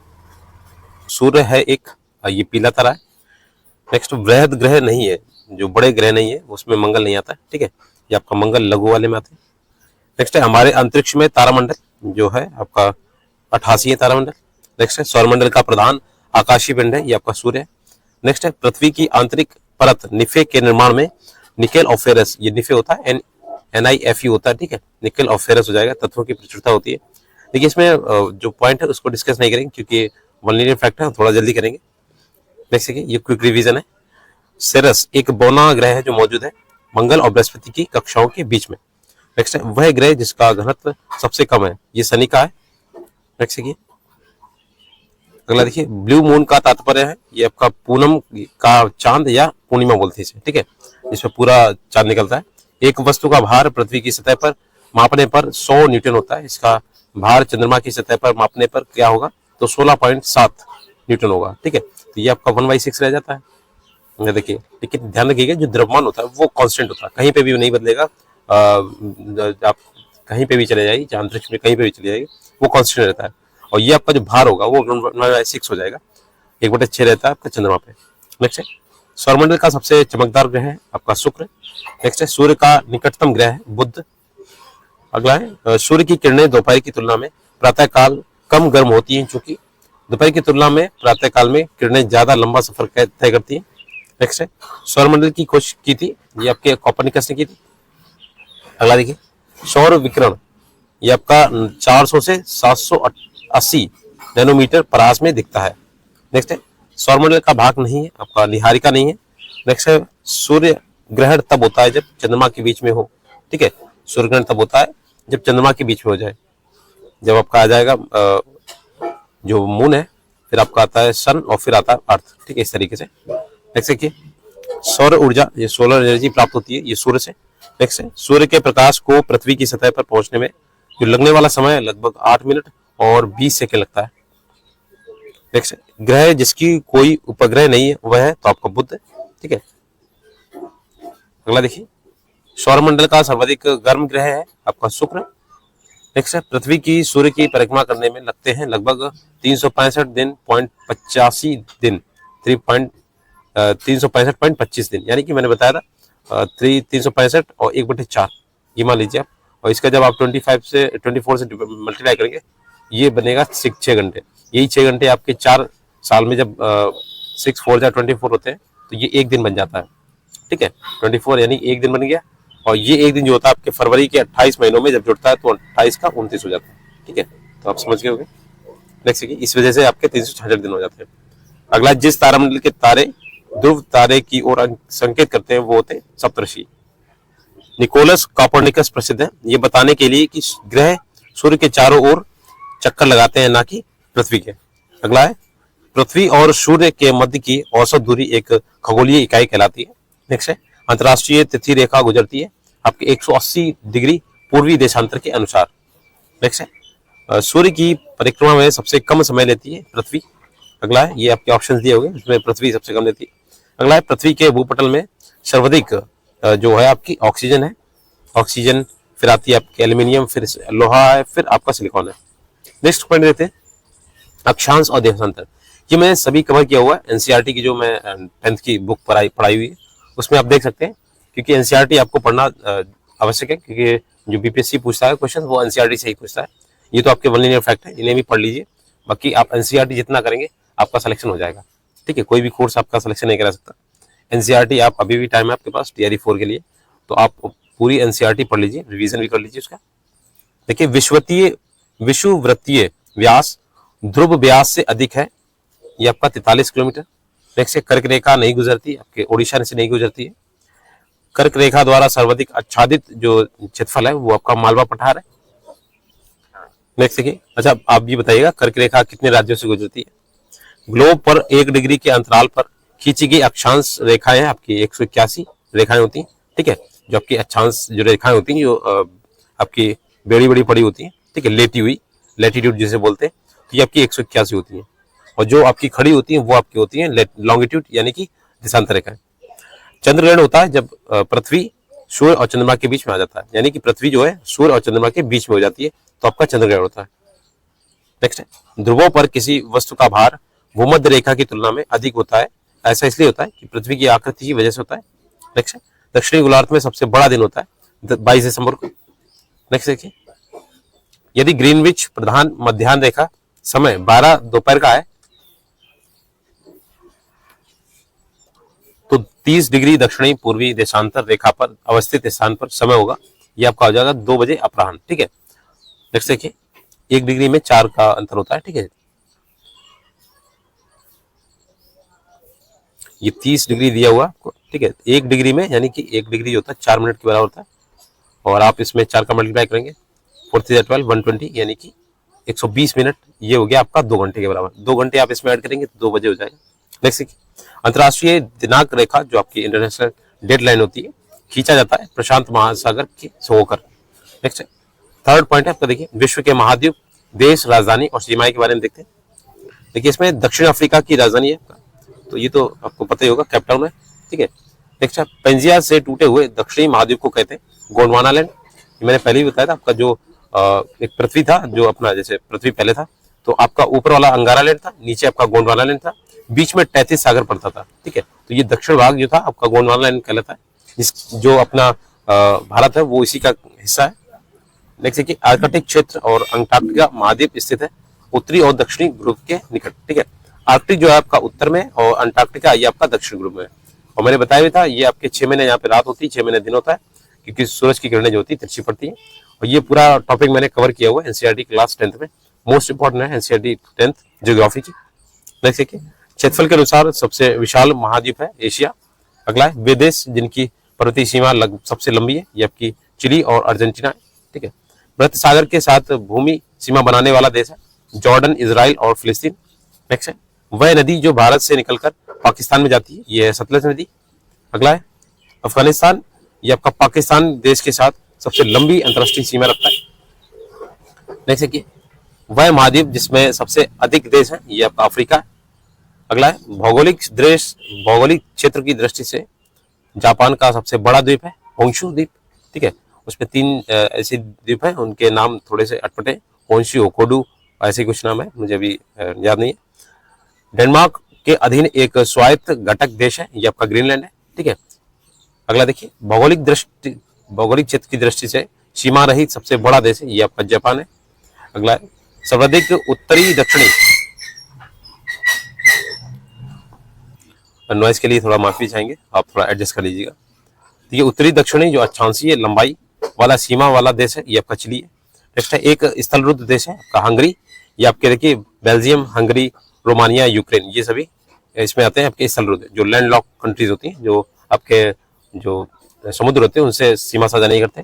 [SPEAKER 2] सूर्य है एक ये पीला तारा है। नेक्स्ट वृहद ग्रह नहीं है, जो बड़े ग्रह नहीं है उसमें मंगल नहीं आता है, ठीक है, ये आपका मंगल लघु वाले में आते हैं। नेक्स्ट है हमारे अंतरिक्ष में तारामंडल जो है आपका 88 है तारामंडल। नेक्स्ट है सौरमंडल का प्रधान आकाशीय पिंड है ये आपका सूर्य है। नेक्स्ट है पृथ्वी की आंतरिक परत निफे के निर्माण में निकेल और फेरस, ये निफे होता है NiFe होता है, ठीक है, निकेल और फेरस हो जाएगा, तत्वों की प्रचुरता होती है। देखिए इसमें जो पॉइंट है उसको डिस्कस नहीं करेंगे क्योंकि वन लीनियर फैक्ट है, थोड़ा जल्दी करेंगे। नेक्स्ट देखिए ये क्विक रिवीजन है। सेरस एक बौना ग्रह है जो मौजूद है मंगल और बृहस्पति की कक्षाओं के बीच में। नेक्स्ट है वह ग्रह जिसका घनत्व सबसे कम है, ये शनि का है। नेक्स्ट देखिए अगला देखिए ब्लू मून का तात्पर्य है ये आपका पूनम का चांद या पूर्णिमा बोलते हैं इसे, ठीक है, जिसमें पूरा चांद निकलता है। एक वस्तु का भार पृथ्वी की सतह पर मापने पर 100 न्यूटन होता है, इसका भार चंद्रमा की सतह पर मापने पर क्या होगा, तो 16.7 न्यूटन होगा, ठीक है। तो ये आपका 1/6 रह जाता है। देखिए लेकिन ध्यान रखिएगा जो द्रव्यमान होता है वो कांस्टेंट होता है, कहीं पे भी नहीं बदलेगा। आप कहीं पे भी चले जाइए, अंतरिक्ष में कहीं पे भी चले जाइए, वो कांस्टेंट रहता है। और ये आपका जो भार होगा वो 1/6 हो जाएगा, 1/6 रहता है आपका चंद्रमा पे। नेक्स्ट है सौरमंडल का सबसे चमकदार ग्रह है आपका शुक्र। नेक्स्ट है सूर्य का निकटतम ग्रह है बुध। अगला है सूर्य की किरणें दोपहर की तुलना में प्रातःकाल कम गर्म होती हैं, चूंकि दोपहर की तुलना में प्रातःकाल में किरणें ज्यादा लंबा सफर तय करती हैं। नेक्स्ट है सौरमंडल की खोज की थी, ये आपके कोपर्निकस ने की थी। अगला देखिए सौर विकिरण ये आपका 400 से 780 नैनोमीटर परास में दिखता है। नेक्स्ट है सौरमंडल का भाग नहीं है आपका, निहारिका नहीं है। नेक्स्ट है सूर्य ग्रहण तब होता है जब चंद्रमा के बीच में हो, ठीक है, सूर्य ग्रहण तब होता है जब चंद्रमा के बीच में हो जाए। जब आपका आ जाएगा जो मून है, फिर आपका आता है सन और फिर आता है अर्थ, ठीक है, इस तरीके से। नेक्स्ट देखिए सौर ऊर्जा ये सोलर एनर्जी प्राप्त होती है ये सूर्य से। नेक्स्ट है सूर्य के प्रकाश को पृथ्वी की सतह पर पहुंचने में जो लगने वाला समय लगभग 8 मिनट और 20 सेकंड लगता है। नेक्स्ट ग्रह जिसकी कोई उपग्रह नहीं है वह है तो आपका बुध, ठीक है। अगला देखिए सौरमंडल का सर्वाधिक गर्म ग्रह है आपका शुक्र। नेक्स्ट है पृथ्वी की सूर्य की परिक्रमा करने में लगते हैं लगभग 365 दिन 85 दिन 365.25 दिन, यानी कि मैंने बताया था 365 और 1/4 ये मान लीजिए आप। और इसका जब आप 24 से मल्टीप्लाई करेंगे ये बनेगा 6 घंटे। यही 6 घंटे आपके 4 साल में जब 6 4 जा 24 होते हैं तो ये एक दिन बन जाता है, ठीक है। 24 यानी एक दिन बन गया। और ये एक दिन जो होता है आपके फरवरी के 28 महीनों में जब जुड़ता है तो 28 का 29 हो जाता है, ठीक है। तो आप समझ गए होंगे। नेक्स्ट इस वजह से आपके 366 दिन हो जाते हैं। अगला जिस तारामंडल के तारे ध्रुव तारे की ओर संकेत करते हैं वो होते हैं सप्तर्षि। निकोलस कोपर्निकस प्रसिद्ध है ये बताने के लिए कि ग्रह सूर्य के चारों ओर चक्कर लगाते हैं, ना कि पृथ्वी के। अगला है पृथ्वी और सूर्य के मध्य की औसत दूरी एक खगोलीय इकाई कहलाती है। नेक्स्ट है अंतरराष्ट्रीय तिथि रेखा गुजरती है आपके 180 डिग्री पूर्वी देशांतर के अनुसार। नेक्स्ट है सूर्य की परिक्रमा में सबसे कम समय लेती है पृथ्वी। अगला है ये आपके ऑप्शन दिए होंगे, इसमें पृथ्वी सबसे कम लेती है। अगला है पृथ्वी के भूपटल में सर्वाधिक जो है आपकी ऑक्सीजन है, ऑक्सीजन, फिर आती है आपकी एल्यूमिनियम, फिर लोहा है, फिर आपका सिलिकॉन है। नेक्स्ट पॉइंट देते हैं अक्षांश और देशांतर। ये मैंने सभी कवर किया हुआ है, एनसीईआरटी की जो मैं 10th की बुक पढ़ाई हुई है उसमें आप देख सकते हैं, क्योंकि एनसीईआरटी आपको पढ़ना आवश्यक है, क्योंकि जो बीपीएससी पूछता है क्वेश्चन वो एनसीईआरटी से ही पूछता है। ये तो आपके वन लीनियर फैक्ट है, इन्हें भी पढ़ लीजिए। बाकी आप एनसीईआरटी जितना करेंगे आपका सिलेक्शन हो जाएगा, ठीक है। कोई भी कोर्स आपका सिलेक्शन नहीं करा सकता। एनसीईआरटी आप अभी भी टाइम है आपके पास टीआरई 4 के लिए, तो आप पूरी एनसीईआरटी पढ़ लीजिए, रिवीजन भी कर लीजिए उसका। देखिए विषुववृत्तीय व्यास ध्रुव व्यास से अधिक है, ये आपका 43 किलोमीटर। नेक्स्ट कर्क रेखा नहीं गुजरती, आपके ओडिशा से नहीं गुजरती है। कर्क रेखा द्वारा सर्वाधिक आच्छादित जो क्षेत्रफल है वो आपका मालवा पठार है। नेक्स्ट देखिए, अच्छा आप ये बताइएगा कर्क रेखा कितने राज्यों से गुजरती है। ग्लोब पर 1 डिग्री के अंतराल पर खींची गई अक्षांश रेखाएं आपकी 181 रेखाएं होती हैं, ठीक है। जो आपकी अक्षांश जो रेखाएं होती हैं जो आपकी बड़ी बड़ी पड़ी होती हैं, ठीक है, लेटी हुई, लैटिट्यूड जिसे बोलते हैं, तो ये आपकी 181 होती है। और जो आपकी खड़ी होती है वो आपकी होती है लॉन्गिट्यूड यानी कि देशांतर रेखाएं। चंद्रग्रहण होता है जब पृथ्वी सूर्य और चंद्रमा के बीच में आ जाता है, यानी कि पृथ्वी जो है सूर्य और चंद्रमा के बीच में हो जाती है, तो आपका चंद्रग्रहण होता है। नेक्स्ट है ध्रुवों पर किसी वस्तु का भार भूमध्य रेखा की तुलना में अधिक होता है। ऐसा इसलिए होता है कि पृथ्वी की आकृति की वजह से होता है। नेक्स्ट है दक्षिणी गोलार्ध में सबसे बड़ा दिन होता है 22 दिसंबर को। नेक्स्ट देखिए यदि ग्रीनविच प्रधान मध्याह्न रेखा समय 12 दोपहर का है तो 30 डिग्री दक्षिणी पूर्वी देशांतर रेखा पर अवस्थित स्थान पर समय होगा, ये आपका हो जाएगा 2 बजे अपराह्न, ठीक है। नेक्स्ट देखिए 1 डिग्री में 4 का अंतर होता है, ठीक है। ये 30 डिग्री दिया हुआ आपको, ठीक है। 1 डिग्री में यानी कि 1 डिग्री जो होता है 4 मिनट के बराबर होता है, और आप इसमें 4 का मल्टीप्लाई करेंगे 4 3 12 120 यानी कि 120 मिनट, ये हो गया आपका 2 घंटे के बराबर। 2 घंटे आप इसमें ऐड करेंगे तो 2 बजे हो जाएगा। नेक्स्ट देखिए, अंतर्राष्ट्रीय दिनांक रेखा जो आपकी इंटरनेशनल डेडलाइन होती है खींचा जाता है प्रशांत महासागर के से होकर। नेक्स्ट थर्ड पॉइंट है आपका, देखिए विश्व के महाद्वीप, देश, राजधानी और सीमाएं के बारे में देखते हैं। देखिए इसमें दक्षिण अफ्रीका की राजधानी है, तो ये तो आपको पता ही होगा, कैप टाउन है, ठीक है। नेक्स्ट पेंजिया से टूटे हुए दक्षिणी महाद्वीप को कहते हैं गोंडवाना लैंड। ये मैंने पहले ही बताया था आपका, जो एक पृथ्वी था, जो अपना जैसे पृथ्वी पहले था तो आपका ऊपर वाला अंगारा लैंड था, नीचे आपका गोंडवाना लैंड था, बीच में 33 सागर पड़ता था, ठीक है। तो ये दक्षिण भाग जो था आपका गोंडवाना लैंड कहलाता है, जिस जो अपना भारत है वो इसी का हिस्सा है। नेक्स्ट देखिए, आर्कटिक क्षेत्र और अंटार्कटिका महाद्वीप स्थित है उत्तरी और दक्षिणी ध्रुव के निकट, ठीक है। आर्कटिक जो है आपका उत्तर में और अंटार्कटिका ये आपका दक्षिण ध्रुव में है। और मैंने बताया भी था ये आपके 6 महीने यहाँ पे रात होती है, 6 महीने दिन होता है, क्योंकि सूरज की किरणें जो होती है तिरछी पड़ती है। और ये पूरा टॉपिक मैंने कवर किया हुआ है एनसीईआरटी क्लास 10th में, मोस्ट इंपॉर्टेंट है एनसीईआरटी 10th ज्योग्राफी की। नेक्स्ट देखिए, क्षेत्रफल के अनुसार सबसे विशाल महाद्वीप है एशिया। अगला है वे देश जिनकी पर्वतीय सीमा सबसे लंबी है, ये आपकी चिली और अर्जेंटीना है, ठीक है। भरत सागर के साथ भूमि सीमा बनाने वाला देश है जॉर्डन, इजराइल और फिलिस्तीन। नेक्स्ट है वह नदी जो भारत से निकलकर पाकिस्तान में जाती है, ये है सतलज नदी। अगला है अफगानिस्तान, ये आपका पाकिस्तान देश के साथ सबसे लंबी अंतर्राष्ट्रीय सीमा रखता है। नेक्स्ट देखिए, वह महाद्वीप जिसमें सबसे अधिक देश है, ये आपका अफ्रीका है। अगला है भौगोलिक क्षेत्र की दृष्टि से जापान का सबसे बड़ा द्वीप है होंशु द्वीप, ठीक है। उसमें 3 ऐसे द्वीप हैं, उनके नाम थोड़े से अटपटे, होंशु, होकोडू, ऐसे कुछ नाम है, मुझे अभी याद नहीं है। डेनमार्क के अधीन एक स्वायत्त घटक देश है, ये आपका ग्रीनलैंड है, ठीक है। अगला देखिए, भौगोलिक क्षेत्र की दृष्टि से सीमा रहित सबसे बड़ा देश है, ये आपका जापान है। अगला है सर्वाधिक उत्तरी दक्षिणी, नॉइस के लिए थोड़ा माफी चाहेंगे, आप थोड़ा एडजस्ट कर लीजिएगा। तो ये उत्तरी दक्षिणी जो अक्षांशीय लंबाई वाला सीमा वाला देश है, ये आपका चिली है। नेक्स्ट है एक स्थलरुद्ध देश है आपका हंगरी, ये आपके देखिए बेल्जियम, हंगरी, रोमानिया, यूक्रेन, ये सभी इसमें आते हैं आपके स्थलरुद्ध, जो लैंड लॉक कंट्रीज होती हैं, जो आपके जो समुद्र होते हैं उनसे सीमा साझा नहीं करते।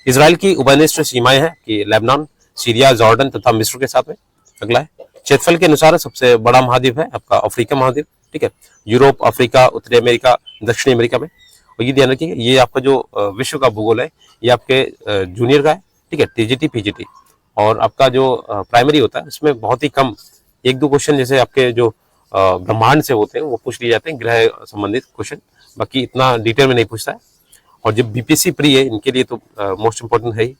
[SPEAKER 2] इसराइल की उभयनिष्ठ सीमाएं हैं कि लेबनान, सीरिया, जॉर्डन तथा मिस्र के साथ में। अगला है क्षेत्रफल के अनुसार सबसे बड़ा महाद्वीप है आपका अफ्रीका महाद्वीप, ठीक है। यूरोप, अफ्रीका, उत्तरी अमेरिका, दक्षिणी अमेरिका में। और ये ध्यान रखिए, ये आपका जो विश्व का भूगोल है ये आपके जूनियर का है, ठीक है, टीजीटी, पीजीटी। और आपका जो प्राइमरी होता है उसमें बहुत ही कम 1-2 क्वेश्चन जैसे आपके जो ब्रह्मांड से होते हैं वो पूछ लिए जाते हैं, ग्रह संबंधित क्वेश्चन, बाकी इतना डिटेल में नहीं पूछता है। और जब बीपीएससी प्री है इनके लिए तो मोस्ट इंपोर्टेंट है ही।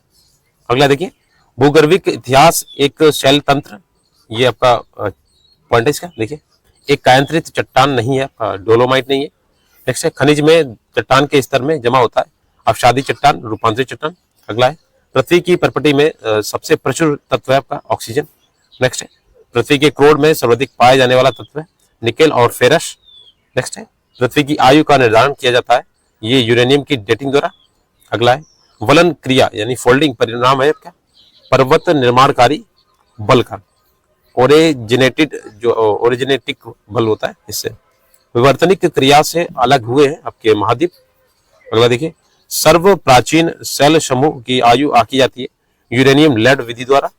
[SPEAKER 2] अगला देखिए, भूगर्भिक इतिहास एक शैल तंत्र, ये आपका पॉइंट है इसका। देखिए एक कायांतरित चट्टान नहीं है, डोलोमाइट नहीं है। नेक्स्ट है खनिज में चट्टान के स्तर में जमा होता है अवसादी चट्टान, रूपांतरित चट्टान। अगला है पृथ्वी की परपटी में सबसे प्रचुर तत्व है आपका ऑक्सीजन। नेक्स्ट है पृथ्वी के क्रोड में सर्वाधिक पाया जाने वाला तत्व है निकेल और फेरस। नेक्स्ट है पृथ्वी की आयु का निर्धारण किया जाता है ये यूरेनियम की डेटिंग द्वारा। अगला है वलन क्रिया यानी फोल्डिंग परिणाम है आपका पर्वत निर्माणकारी बल का। ओरिजिनेटिक बल होता है, इससे विवर्तनिक क्रिया से अलग हुए हैं आपके महाद्वीप। अगला देखिए सर्व प्राचीन सेल समूह की आयु आकी जाती है यूरेनियम लेड विधि द्वारा।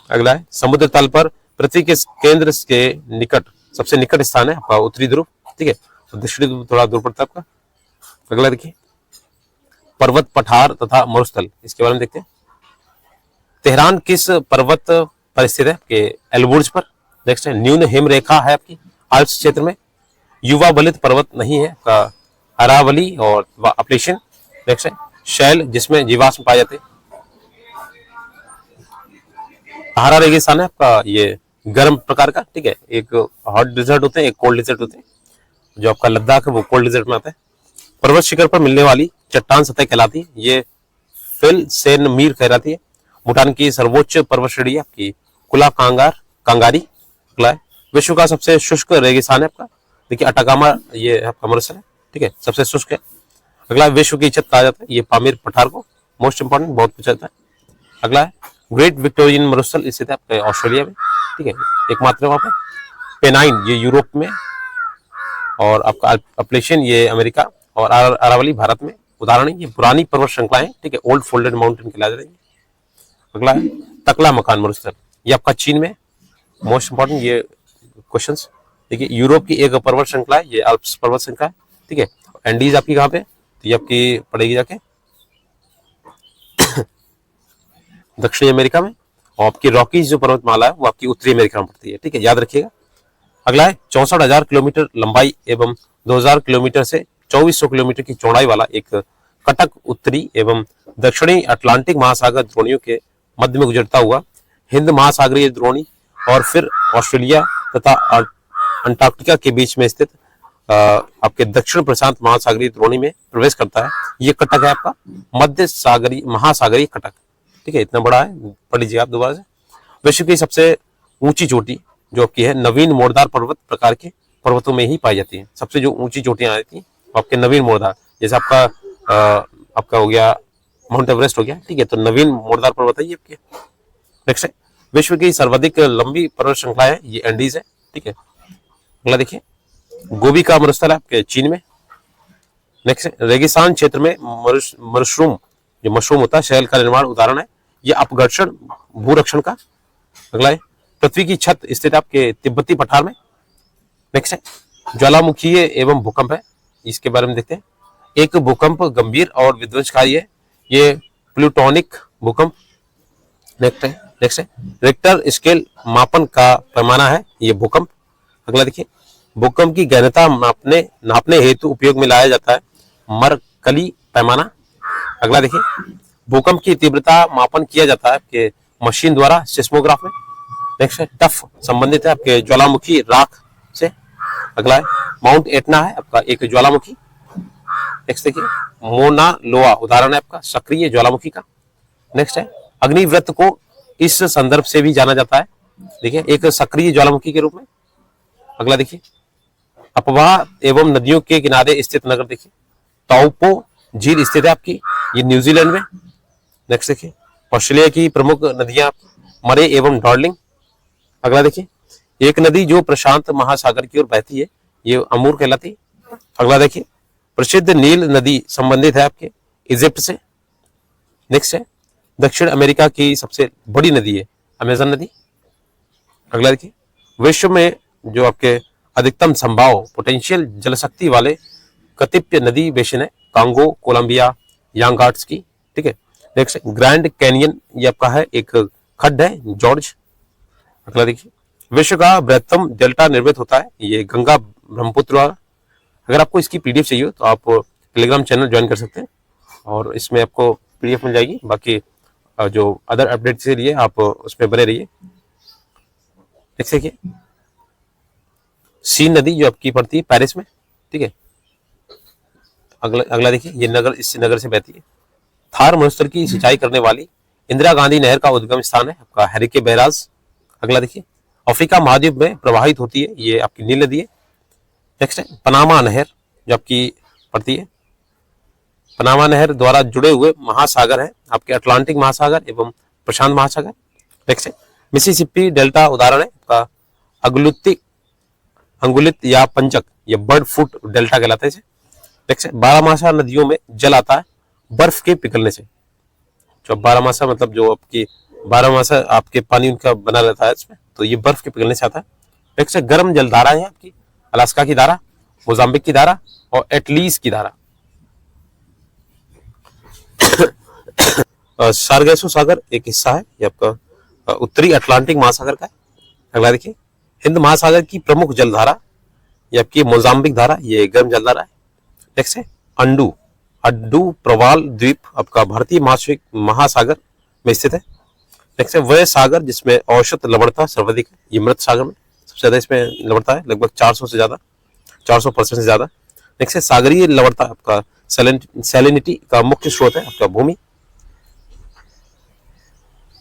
[SPEAKER 2] अगला है समुद्र तल पर पृथ्वी के केंद्र के निकट सबसे निकट स्थान है आपका उत्तरी ध्रुव, ठीक है, तो दक्षिणी ध्रुव थोड़ा दूर पड़ता है आपका। अगला देखिए पर्वत पठार तथा मरुस्थल, इसके बारे में देखते हैं। तेहरान किस पर्वत पर स्थित है आपके एल्बुर्ज पर। नेक्स्ट है न्यून हिम रेखा है आपकी आल्प्स क्षेत्र में। युवा बलित पर्वत नहीं है आपका अरावली और अपलेशन। नेक्स्ट है शैल जिसमें जीवाश्म पाए जाते हैं। सहारा रेगिस्तान है आपका ये गर्म प्रकार का, ठीक है, एक हॉट डिजर्ट होते हैं एक कोल्ड डिजर्ट होते हैं। जो आपका लद्दाख है वो कोल्ड डिजर्ट में आता है। पर्वत शिखर पर मिलने वाली चट्टान सतह कहलाती है ये फिल सेन मीर कहलाती है। भूटान की सर्वोच्च पर्वत श्रेणी है आपकी कुला कांगारी। अगला है विश्व का सबसे शुष्क रेगिस्तान है आपका, देखिए अटाकामा ये आपका मरुस्थल है, ठीक है, सबसे शुष्क है। अगला विश्व की छत कहा जाता है ये पामीर पठार को, मोस्ट इंपोर्टेंट, बहुत पूछा जाता है। अगला है ग्रेट विक्टोरियन मरुस्थल स्थित है आपके ऑस्ट्रेलिया में, ठीक है, एकमात्र वहां पर। पेनाइन ये यूरोप में और आपका अपलेशन ये अमेरिका और अरावली भारत में। उदाहरण है, ये पुरानी पर्वत श्रृंखलाएं, ठीक है, ओल्ड फोल्डेड माउंटेन कहला जाती है। अगला है तकला मकान मरुस्थल, ये आपका चीन में, मोस्ट इंपॉर्टेंट ये क्वेश्चंस। देखिए यूरोप की एक पर्वत श्रृंखला है, ये अल्प्स पर्वत श्रृंखला है, ठीक है। एंडीज आपकी कहाँ पे, तो ये आपकी पड़ेगी जाके दक्षिणी अमेरिका में, और आपकी रॉकीज जो पर्वतमाला है वो आपकी उत्तरी अमेरिका में पड़ती है, ठीक है, याद रखिएगा। अगला है 64,000 किलोमीटर लंबाई एवं 2,000 किलोमीटर से 2,400 किलोमीटर की चौड़ाई वाला एक कटक उत्तरी एवं दक्षिणी अटलांटिक महासागर द्रोणियों के मध्य में गुजरता हुआ हिंद महासागरीय द्रोणी और फिर ऑस्ट्रेलिया तथा अंटार्कटिका के बीच में स्थित आपके दक्षिण प्रशांत महासागरीय द्रोणी में प्रवेश करता है। ये कटक है आपका मध्य सागरीय महासागरीय कटक, ठीक है, इतना बड़ा है, पढ़ लीजिए आप दोबारा से। विश्व की सबसे ऊंची चोटी जो आपकी है नवीन मोरदार पर्वत प्रकार के पर्वतों में ही पाई जाती है। सबसे जो ऊंची चोटियां आती हैं आपके नवीन मोरदार, जैसे आपका हो गया माउंट एवरेस्ट हो गया, ठीक है, तो नवीन मोरदार पर्वत है ये आपके। नेक्स्ट है विश्व की सर्वाधिक लंबी पर्वत श्रृंखला है, ये एंडीज है, ठीक है। अगला देखिए गोबी का मरुस्थल है आपके चीन में। नेक्स्ट रेगिस्तान क्षेत्र में मशरूम, जो मशरूम होता है शैल का निर्माण उदाहरण है, ये अपघर्षण भूरक्षण का। अगला है पृथ्वी की छत स्थित आपके तिब्बती पठार में। नेक्स्ट है ज्वालामुखीय एवं भूकंप है, इसके बारे में देखते हैं। एक भूकंप गंभीर और विध्वंसकारी है, ये प्लूटोनिक भूकंप। नेक्स्ट है रिक्टर स्केल मापन का पैमाना है, ये भूकंप। अगला देखिए भूकंप की गहनता नापने हेतु उपयोग में लाया जाता है मरकली पैमाना। अगला देखिए भूकंप की तीव्रता मापन किया जाता है आपके मशीन द्वारा सिस्मोग्राफ में। नेक्स्ट है टफ संबंधित है आपके ज्वालामुखी राख से। अगला है माउंट एटना है आपका एक ज्वालामुखी। नेक्स्ट देखिए मोना लोआ उदाहरण है आपका सक्रिय ज्वालामुखी का। नेक्स्ट है अग्निव्रत को इस संदर्भ से भी जाना जाता है, देखिए एक सक्रिय ज्वालामुखी के रूप में। अगला देखिए अपवाह एवं नदियों के किनारे स्थित नगर, देखिए ताउपो झील स्थित है आपकी, ये न्यूजीलैंड में। नेक्स्ट देखिए ऑस्ट्रेलिया की प्रमुख नदियां मरे एवं डार्लिंग। अगला देखिए एक नदी जो प्रशांत महासागर की ओर बहती है, ये अमूर कहलाती है। अगला देखिए प्रसिद्ध नील नदी संबंधित है आपके इजिप्ट से। नेक्स्ट है दक्षिण अमेरिका की सबसे बड़ी नदी है अमेजन नदी। अगला देखिए विश्व में जो आपके अधिकतम संभाव पोटेंशियल जलशक्ति वाले कतिपय नदी बेसिन है कांगो, कोलंबिया, यांगाट्स की, ठीक है। नेक्स्ट ग्रैंड कैनियन, ये आपका है एक खड्ड है जॉर्ज। अगला देखिए विश्व का बृहत्तम डेल्टा निर्मित होता है, ये गंगा ब्रह्मपुत्र। अगर आपको इसकी पीडीएफ चाहिए तो आप टेलीग्राम चैनल ज्वाइन कर सकते हैं और इसमें आपको पीडीएफ मिल जाएगी। बाकी जो अदर अपडेट के लिए आप उसमें बने रहिए। देख देखिए सीन नदी जो आपकी पड़ती है पेरिस में, ठीक है। अगला देखिए ये नगर इस नगर से बहती है। थार मरुस्थल की सिंचाई करने वाली इंदिरा गांधी नहर का उद्गम स्थान है आपका हैरिके बैराज। अगला देखिए अफ्रीका महाद्वीप में प्रवाहित होती है, ये आपकी नील नदी है। नेक्स्ट है पनामा नहर जो आपकी पड़ती है। पनामा नहर द्वारा जुड़े हुए महासागर है आपके अटलांटिक महासागर एवं प्रशांत महासागर। नेक्स्ट है मिसिसिपी डेल्टा उदाहरण है आपका अंगुलित या पंचक, ये बर्ड फुट डेल्टा कहलाता है इसे। नेक्स्ट है बारहमासा नदियों में जल आता है बर्फ के पिघलने से। जो बारहमासा मतलब जो आपकी बारहमासा आपके पानी उनका बना रहता है इसमें, तो ये बर्फ के पिघलने से आता है। नेक्स्ट है गर्म जलधारा है आपकी अलास्का की धारा, मोजाम्बिक की धारा और एटलीस की धारा। सारगैसो सागर एक हिस्सा है ये आपका उत्तरी अटलांटिक महासागर का है। अगला देखिए हिंद महासागर की प्रमुख जलधारा ये आपकी मोजाम्बिक धारा, ये गर्म जलधारा है। नेक्स्ट है अड्डू प्रवाल द्वीप आपका भारतीय महासागर में स्थित है। नेक्स्ट है वह सागर जिसमें औसत लवणता सर्वाधिक है, ये मृत सागर में सबसे ज्यादा इसमें लवणता है, लगभग 400 से ज्यादा, 400% से ज्यादा। नेक्स्ट है सागरीय लवणता आपका सैलिनिटी का मुख्य स्रोत है आपका भूमि।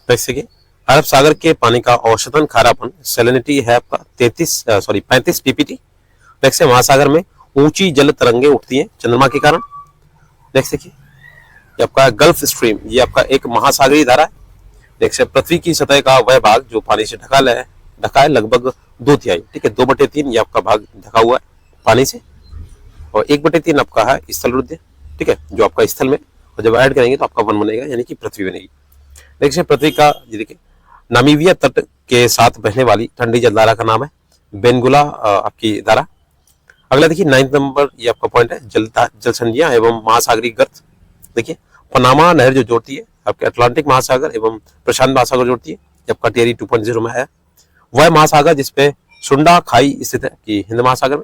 [SPEAKER 2] नेक्स्ट है अरब सागर के पानी का औसतन खारापन सैलिनिटी है आपका 35 ppt। नेक्स्ट है महासागर में ऊंची जल तरंगे उठती हैं चंद्रमा के कारण। नेक्स्ट देखिए ये आपका गल्फ स्ट्रीम, ये आपका एक महासागरीय धारा है। नेक्स्ट है पृथ्वी की सतह का वह भाग जो पानी से ढका है लगभग 2/3, ठीक है, 2/3 ये आपका भाग ढका हुआ है पानी से और 1/3 आपका है स्थल रुद्ध। ठीक है, जो आपका स्थल में, और जब ऐड करेंगे तो आपका वन बनेगा, यानी कि पृथ्वी बनेगी। देखिए पृथ्वी का, ये देखिए नामीबिया तट के साथ बहने वाली ठंडी जलधारा का नाम है बेंगुला आपकी धारा। अगला देखिए 9 नंबर, ये आपका पॉइंट है जलसंधियां एवं महासागरीय गर्त। देखिए पनामा नहर जो जोड़ती है आपके अटलांटिक महासागर एवं प्रशांत महासागर जोड़ती है, ये आपका टियरी 2.0 में है। वह महासागर जिसपे सुंडा खाई स्थित है कि हिंद महासागर में।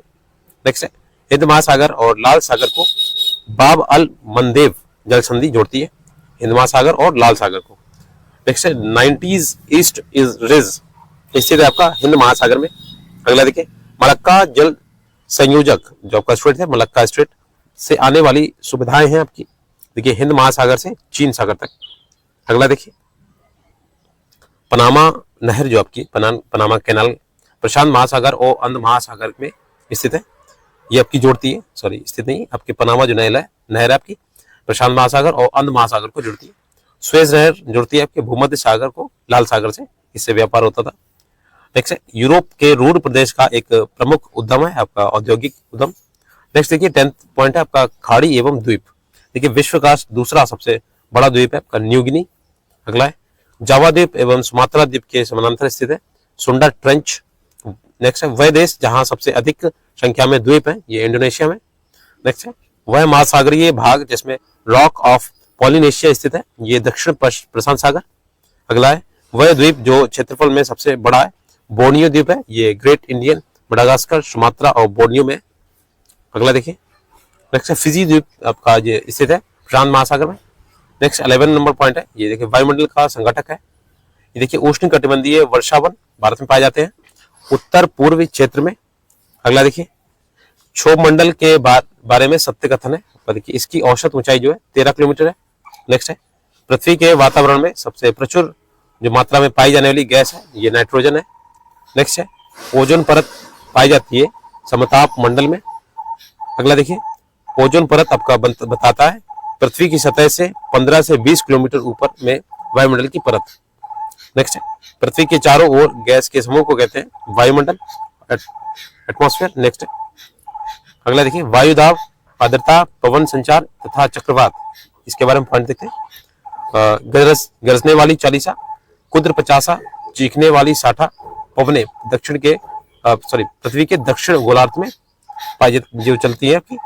[SPEAKER 2] नेक्स्ट है हिंद महासागर और लाल सागर को बाब अल मंदेव जल संधि जोड़ती है, हिंद महासागर और लाल सागर को। नेक्स्ट है 90s ईस्ट इज रिज स्थित है आपका हिंद महासागर में। अगला देखिए मलक्का जल संयोजक जो आपका स्ट्रेट है, मलक्का स्ट्रेट से आने वाली सुविधाएं हैं आपकी, देखिए हिंद महासागर से चीन सागर तक। अगला देखिए पनामा नहर जो आपकी पनामा कैनाल प्रशांत महासागर और अंध महासागर में स्थित है, ये आपकी जोड़ती है, सॉरी स्थित नहीं, आपके पनामा जो नहर है आपकी प्रशांत महासागर और अंध महासागर को जोड़ती है। सुएज नहर जोड़ती है आपके भूमध्य सागर को लाल सागर से, इससे व्यापार होता था। नेक्स्ट यूरोप के रूर प्रदेश का एक प्रमुख उद्यम है आपका औद्योगिक उद्यम। नेक्स्ट देखिए 10th पॉइंट है आपका खाड़ी एवं द्वीप। देखिए विश्व का दूसरा सबसे बड़ा द्वीप है आपका न्यू गिनी। अगला है जावा द्वीप एवं सुमात्रा द्वीप के समानांतर स्थित है सुंडा ट्रेंच। नेक्स्ट है वह देश जहां सबसे अधिक संख्या में द्वीप है, ये इंडोनेशिया में। नेक्स्ट है वह महासागरीय भाग जिसमें रॉक ऑफ पॉलिनेशिया स्थित है, ये दक्षिण प्रशांत सागर। अगला है वह द्वीप जो क्षेत्रफल में सबसे बड़ा है, बोर्नियो द्वीप है, ये ग्रेट इंडियन, मडागास्कर, सुमात्रा और बोर्नियो में। अगला देखिए नेक्स्ट है फिजी द्वीप आपका ये स्थित है प्रशांत महासागर में। नेक्स्ट 11 नंबर पॉइंट है, ये देखिए वायुमंडल का संगठक है, ये देखिए उष्ण कटिबंधीय वर्षावन भारत में पाए जाते हैं उत्तर पूर्वी क्षेत्र में। अगला देखिए क्षोभ मंडल के बारे में सत्य कथन है, देखिए इसकी औसत ऊंचाई जो है 13 किलोमीटर है। नेक्स्ट है पृथ्वी के वातावरण में सबसे प्रचुर जो मात्रा में पाई जाने वाली गैस है, ये नाइट्रोजन है। नेक्स्ट है ओजोन परत पाई जाती है समताप मंडल में। अगला देखिए ओजोन परत आपका बताता है पृथ्वी की सतह से 15 से 20 किलोमीटर ऊपर में वायुमंडल की परत। नेक्स्ट है पृथ्वी के चारों ओर गैस के समूह को कहते हैं वायुमंडल, एटमॉस्फेयर। नेक्स्ट है अगला देखिए वायुदाब, आर्द्रता, पवन संचार तथा चक्रवात, इसके बारे में पॉइंट देखते हैं। गरजने वाली चालीसा, कुद्र पचासा, चीखने वाली साठा पवने दक्षिण के पृथ्वी के दक्षिण गोलार्ध में जो चलती है आपकी।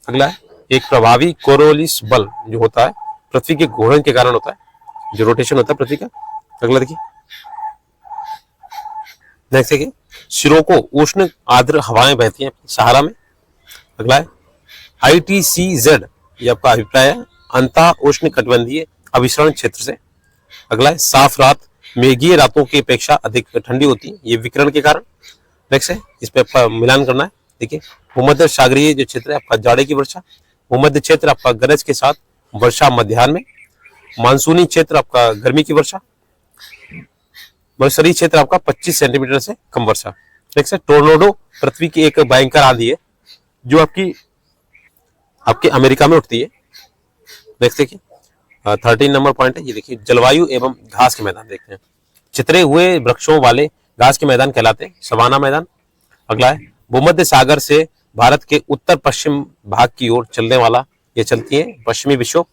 [SPEAKER 2] अगला है एक प्रभावी कोरोलिस बल जो होता है पृथ्वी के घूर्णन के कारण होता है, जो रोटेशन होता है पृथ्वी का। अगला देखिए नेक्स्ट देखिए सिरोको उष्ण आर्द्र हवाएं बहती हैं सहारा में। अगला है ITCZ, ये आपका अभिप्राय है अंता उष्ण कटिबंधीय अभिसरण क्षेत्र से। अगला है साफ रात मेघीय रातों की अपेक्षा अधिक ठंडी होती है, ये विकिरण के कारण। नेक्स्ट है इस पे आपका मिलान करना है, देखिए भूमध्य सागरीय जो क्षेत्र है आपका जाड़े की वर्षा, भूमध्य क्षेत्र आपका गरज के साथ वर्षा मध्याह्न में, मानसूनी क्षेत्र आपका गर्मी की वर्षा, मरुस्थलीय क्षेत्र आपका 25 सेंटीमीटर से कम वर्षा। नेक्स्ट है टोर्नाडो पृथ्वी की एक भयंकर आंधी है जो आपके अमेरिका में उठती है। नेक्स्ट देखिए 13 नंबर पॉइंट है, ये देखिए जलवायु एवं घास के मैदान देखते हैं। चितरे हुए वृक्षों वाले घास के मैदान कहलाते हैं सवाना मैदान। अगला है भूमध्य सागर से भारत के उत्तर पश्चिम भाग की ओर चलने वाला, ये चलती है पश्चिमी विक्षोभ।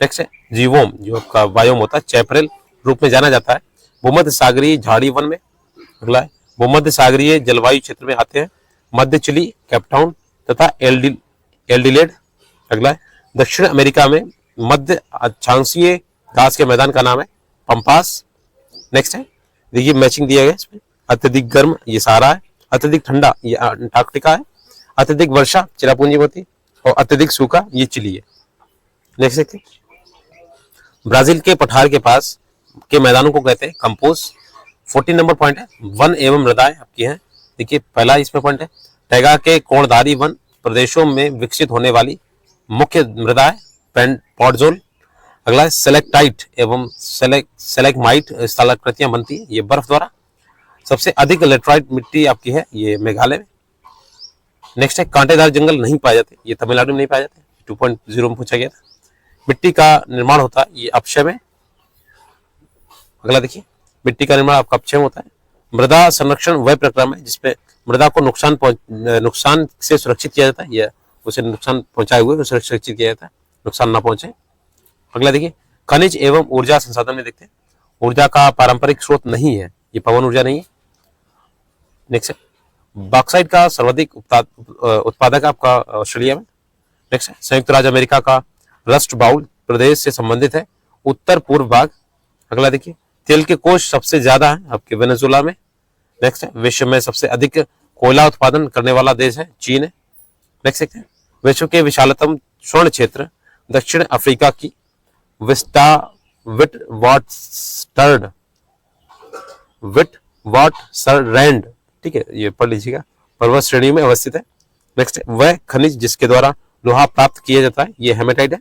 [SPEAKER 2] नेक्स्ट है जीवोम, जो आपका वायोम होता है चैपरेल रूप में जाना जाता है भूमध्य सागरीय झाड़ी वन में। अगला है भूमध्य सागरीय जलवायु क्षेत्र में आते हैं मध्य चिली, केपटाउन तथा एल्डिलेड। अगला है दक्षिण अमेरिका में मध्य अक्षांशीय घास के मैदान का नाम है पंपास। नेक्स्ट है देखिए मैचिंग दिया गया इसमें, अत्यधिक गर्म ये सहारा है, अत्यधिक ठंडा ये अंटार्कटिका है, अत्यधिक वर्षा चिरापुंजी होती है और अत्यधिक सूखा ये चिली है। नेक्स्ट देखते हैं ब्राजील के पठार के पास के मैदानों को कहते हैं कंपोज। 14 नंबर पॉइंट है वन एवं मृदाएं आपकी हैं। देखिए पहला इसमें पॉइंट है टैगा के कोणधारी वन प्रदेशों में विकसित होने वाली मुख्य मृदा है पॉडजोल। अगला है सेलेक्टाइट एवं सेलेक्माइट स्थलाकृतियां बनती है ये बर्फ द्वारा। सबसे अधिक लेटराइट मिट्टी आपकी है ये मेघालय में। नेक्स्ट है कांटेदार जंगल नहीं पाए जाते, ये तमिलनाडु में नहीं पाए जाते, 2.0 में पूछा गया था। मिट्टी का निर्माण होता है ये अपक्षय में। अगला देखिए मिट्टी का निर्माण आपका अपक्षय में होता है। मृदा संरक्षण वह प्रक्रम है जिसपे मृदा को नुकसान से सुरक्षित किया जाता है, यह उसे नुकसान पहुंचाए हुए उसे सुरक्षित किया जाता है, नुकसान ना पहुंचे। अगला देखिए खनिज एवं ऊर्जा संसाधन में देखते हैं, ऊर्जा का पारंपरिक स्रोत नहीं है, ये पवन ऊर्जा नहीं है। नेक्स्ट बॉक्साइट का सर्वाधिक उत्पादक आपका ऑस्ट्रेलिया में। नेक्स्ट संयुक्त राज्य अमेरिका का रस्ट बाउल प्रदेश से संबंधित है, उत्तर पूर्व भाग। अगला देखिए तेल के कोष सबसे ज्यादा है आपके वेनेजुएला में। नेक्स्ट विश्व में सबसे अधिक कोयला उत्पादन करने वाला देश है चीन है। नेक्स्ट देखते हैं विश्व के विशालतम स्वर्ण क्षेत्र दक्षिण अफ्रीका की विटवाटरलैंड, ठीक है, ये पढ़ लीजिएगा, पर्वत श्रेणी में अवस्थित है। नेक्स्ट वह खनिज जिसके द्वारा लोहा प्राप्त किया जाता है ये हेमेटाइट है।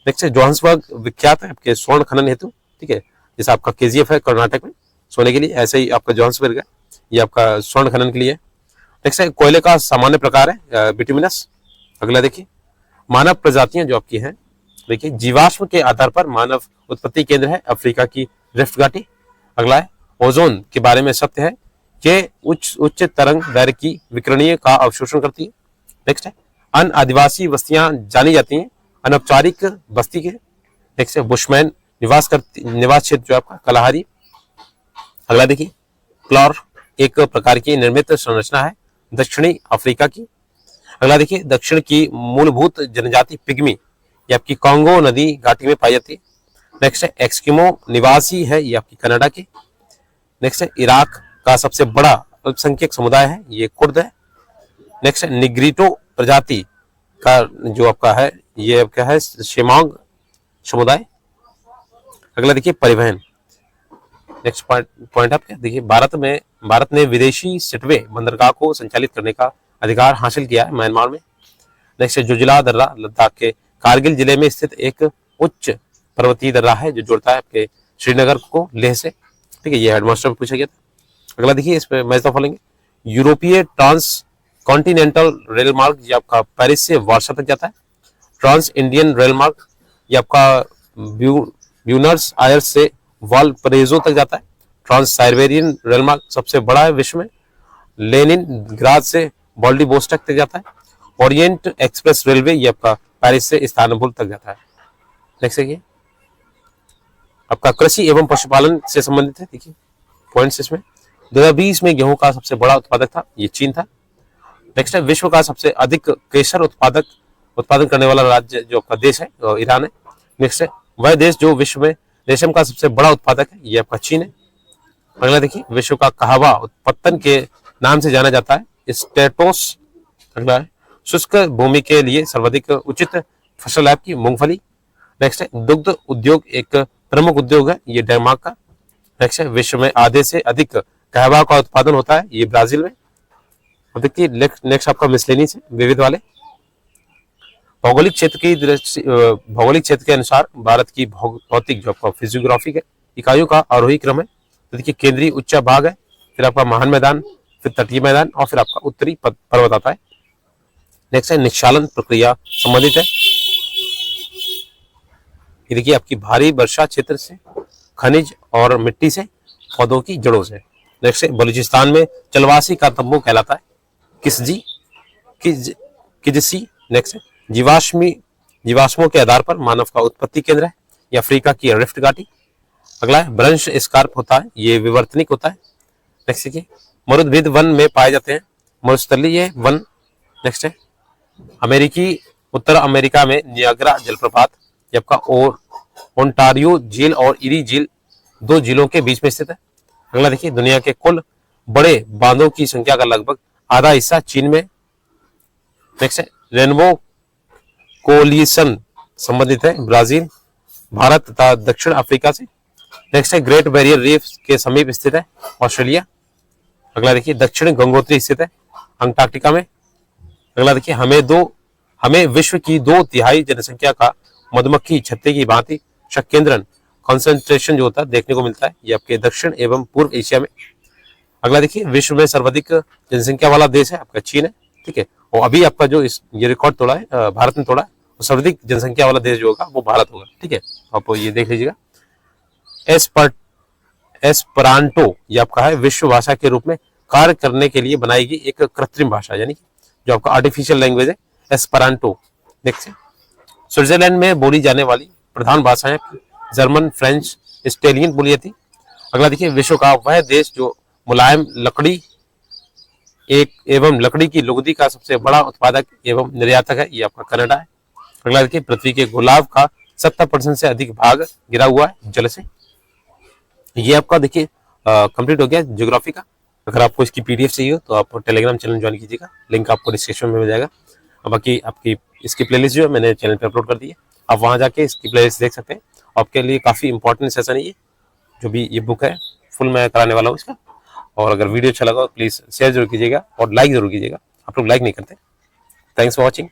[SPEAKER 2] नेक्स्ट जोहान्सबर्ग विख्यात है आपके स्वर्ण खनन हेतु, ठीक है, जैसे आपका केजीएफ है कर्नाटक में सोने के लिए, ऐसे ही आपका जोहान्सबर्ग है ये आपका स्वर्ण खनन के लिए है। नेक्स्ट है कोयले का सामान्य प्रकार है बिटुमिनस। अगला देखिए मानव प्रजातियां जो आपकी हैं, देखिए जीवाश्म के आधार पर मानव उत्पत्ति केंद्र है अफ्रीका की रिफ्ट घाटी। अगला है ओजोन के बारे में सत्य है कि उच्च तरंग दैर्घ्य की विकिरणीय का अवशोषण करती है। नेक्स्ट है अन्य आदिवासी बस्तियां जानी जाती हैं अनौपचारिक बस्ती के। नेक्स्ट है बुशमैन निवास क्षेत्र जो आपका कलाहारी। अगला देखिए क्लॉर एक प्रकार की निर्मित संरचना है दक्षिणी अफ्रीका की। अगला देखिए दक्षिण की मूलभूत जनजाति पिग्मी, ये आपकी कांगो नदी घाटी में पाई जाती है। नेक्स्ट है एक्सकिमो निवासी है ये आपकी कनाडा की। नेक्स्ट है इराक का सबसे बड़ा अल्पसंख्यक समुदाय है ये कुर्द है। नेक्स्ट है निग्रिटो प्रजाति का जो आपका है ये आपका है शेमांग समुदाय। अगला देखिए परिवहन। नेक्स्ट पॉइंट आप क्या देखिए भारत ने विदेशी सिटवे बंदरगाह को संचालित करने का अधिकार हासिल किया है म्यांमार में। नेक्स्ट जोजिला दर्रा लद्दाख के कारगिल जिले में स्थित एक उच्च पर्वतीय दर्रा है जो जोड़ता है आपके श्रीनगर को लेह से, ठीक है, ये हेडमास्टर में पूछा गया था। अगला देखिए इस पे मैच फॉलोइंग यूरोपीय ट्रांस कॉन्टिनेंटल रेल मार्ग ये आपका पेरिस से वार्सा तक जाता है। ट्रांस इंडियन रेल मार्ग ये आपका ब्यूनस आयर्स से वालपरेजो तक जाता है। ट्रांस साइबेरियन रेल मार्ग सबसे बड़ा है विश्व में, लेनिन ग्राद से व्लादिवोस्टॉक तक जाता है। ओरिएंट एक्सप्रेस रेलवे ये आपका पेरिस से इस्तांबुल तक जाता है। नेक्स्ट देखिए आपका कृषि एवं पशुपालन से संबंधित है, देखिए पॉइंट्स इसमें 2020 में गेहूं का सबसे बड़ा उत्पादक था ये चीन था। नेक्स्ट है विश्व का सबसे अधिक केसर उत्पादन करने वाला राज्य जो आपका देश है ईरान है। नेक्स्ट है वह देश जो विश्व में रेशम का सबसे बड़ा उत्पादक है ये आपका चीन है। अगला देखिए विश्व का कहवा उत्पत्तन के नाम से जाना जाता है स्टेटोस। अगला है शुष्क भूमि के लिए सर्वाधिक उचित फसल है आपकी मूंगफली। नेक्स्ट है दुग्ध उद्योग एक प्रमुख उद्योग है ये डेनमार्क का। नेक्स्ट है विश्व में आधे से अधिक कहवा का उत्पादन होता है ये ब्राजील में। अब देखिए नेक्स्ट आपका मिसलेनियस है विविध वाले। भौगोलिक क्षेत्र के अनुसार भारत की भौतिक जो आपका फिजियोग्राफिक है इकाइयों का आरोही क्रम है। तो देखिए केंद्रीय उच्च भाग है, फिर आपका महान मैदान, फिर तटीय मैदान और फिर आपका उत्तरी पर्वत आता है। नेक्स्ट है निक्षालन प्रक्रिया संबंधित है। ये देखिए आपकी भारी वर्षा क्षेत्र से, खनिज और मिट्टी से, पौधों की जड़ों से। नेक्स्ट है बलूचिस्तान में चलवासी का तंबू कहलाता है किजसी। नेक्स्ट है जीवाश्मों के आधार पर मानव का उत्पत्ति केंद्र है ये अफ्रीका की रिफ्ट घाटी। अगला है ब्रंश स्कार्प होता है ये विवर्तनिक होता है। नेक्स्ट देखिए मरुद्भिद वन में पाए जाते हैं मरुस्थलीय वन। नेक्स्ट है उत्तर अमेरिका में नियाग्रा जलप्रपात ये आपका ओंटारियो झील और इरी झील दो झीलों के बीच में स्थित है। अगला देखिए दुनिया के कुल बड़े बांधों की संख्या का लगभग आधा हिस्सा चीन में। नेक्स्ट है रेनबो कोलिशन संबंधित है ब्राजील, भारत तथा दक्षिण अफ्रीका से। नेक्स्ट है ग्रेट बैरियर रीफ के समीप स्थित है ऑस्ट्रेलिया। अगला देखिए दक्षिण गंगोत्री स्थित है अंटार्कटिका में। अगला देखिए हमें विश्व की 2/3 जनसंख्या का मधुमक्खी छत्ते की भांति शकेंद्रन कॉन्सेंट्रेशन जो होता है देखने को मिलता है ये आपके दक्षिण एवं पूर्व एशिया में। अगला देखिए विश्व में सर्वाधिक जनसंख्या वाला देश है आपका चीन है, ठीक है, और अभी आपका जो ये रिकॉर्ड तोड़ा है भारत ने तोड़ा है, तो सर्वाधिक जनसंख्या वाला देश जो होगा वो भारत होगा, ठीक है, आप ये देख लीजिएगा। एस्परांटो ये आपका है विश्व भाषा के रूप में कार्य करने के लिए बनाई गई एक कृत्रिम भाषा, यानी कि जो आपका आर्टिफिशियल लैंग्वेज है एस्परांटो। नेक्स्ट, स्विट्जरलैंड में बोली जाने वाली प्रधान भाषाएं जर्मन, फ्रेंच, इटालियन बोली जाती। अगला देखिए, विश्व का वह देश जो मुलायम लकड़ी एवं लकड़ी की लुगदी का सबसे बड़ा उत्पादक एवं निर्यातक है, ये आपका कनाडा है। अगला देखिए, पृथ्वी के गुलाब का 70% से अधिक भाग गिरा हुआ है जल से। ये आपका देखिए कंप्लीट हो गया ज्योग्राफी का। अगर आपको इसकी पीडीएफ चाहिए हो तो आप टेलीग्राम चैनल ज्वाइन कीजिएगा, लिंक आपको डिस्क्रिप्शन में मिल जाएगा। और बाकी आपकी इसकी प्लेलिस्ट जो है मैंने चैनल पे अपलोड कर दी है, आप वहां जाके इसकी प्लेलिस्ट देख सकते हैं। आपके लिए काफी इंपॉर्टेंट सेशन है ये, जो भी ये बुक है फुल मैं कराने वाला हूँ इसका। और अगर वीडियो अच्छा लगा तो प्लीज शेयर जरूर कीजिएगा और लाइक जरूर कीजिएगा, आप लोग लाइक नहीं करते। Thanks for watching.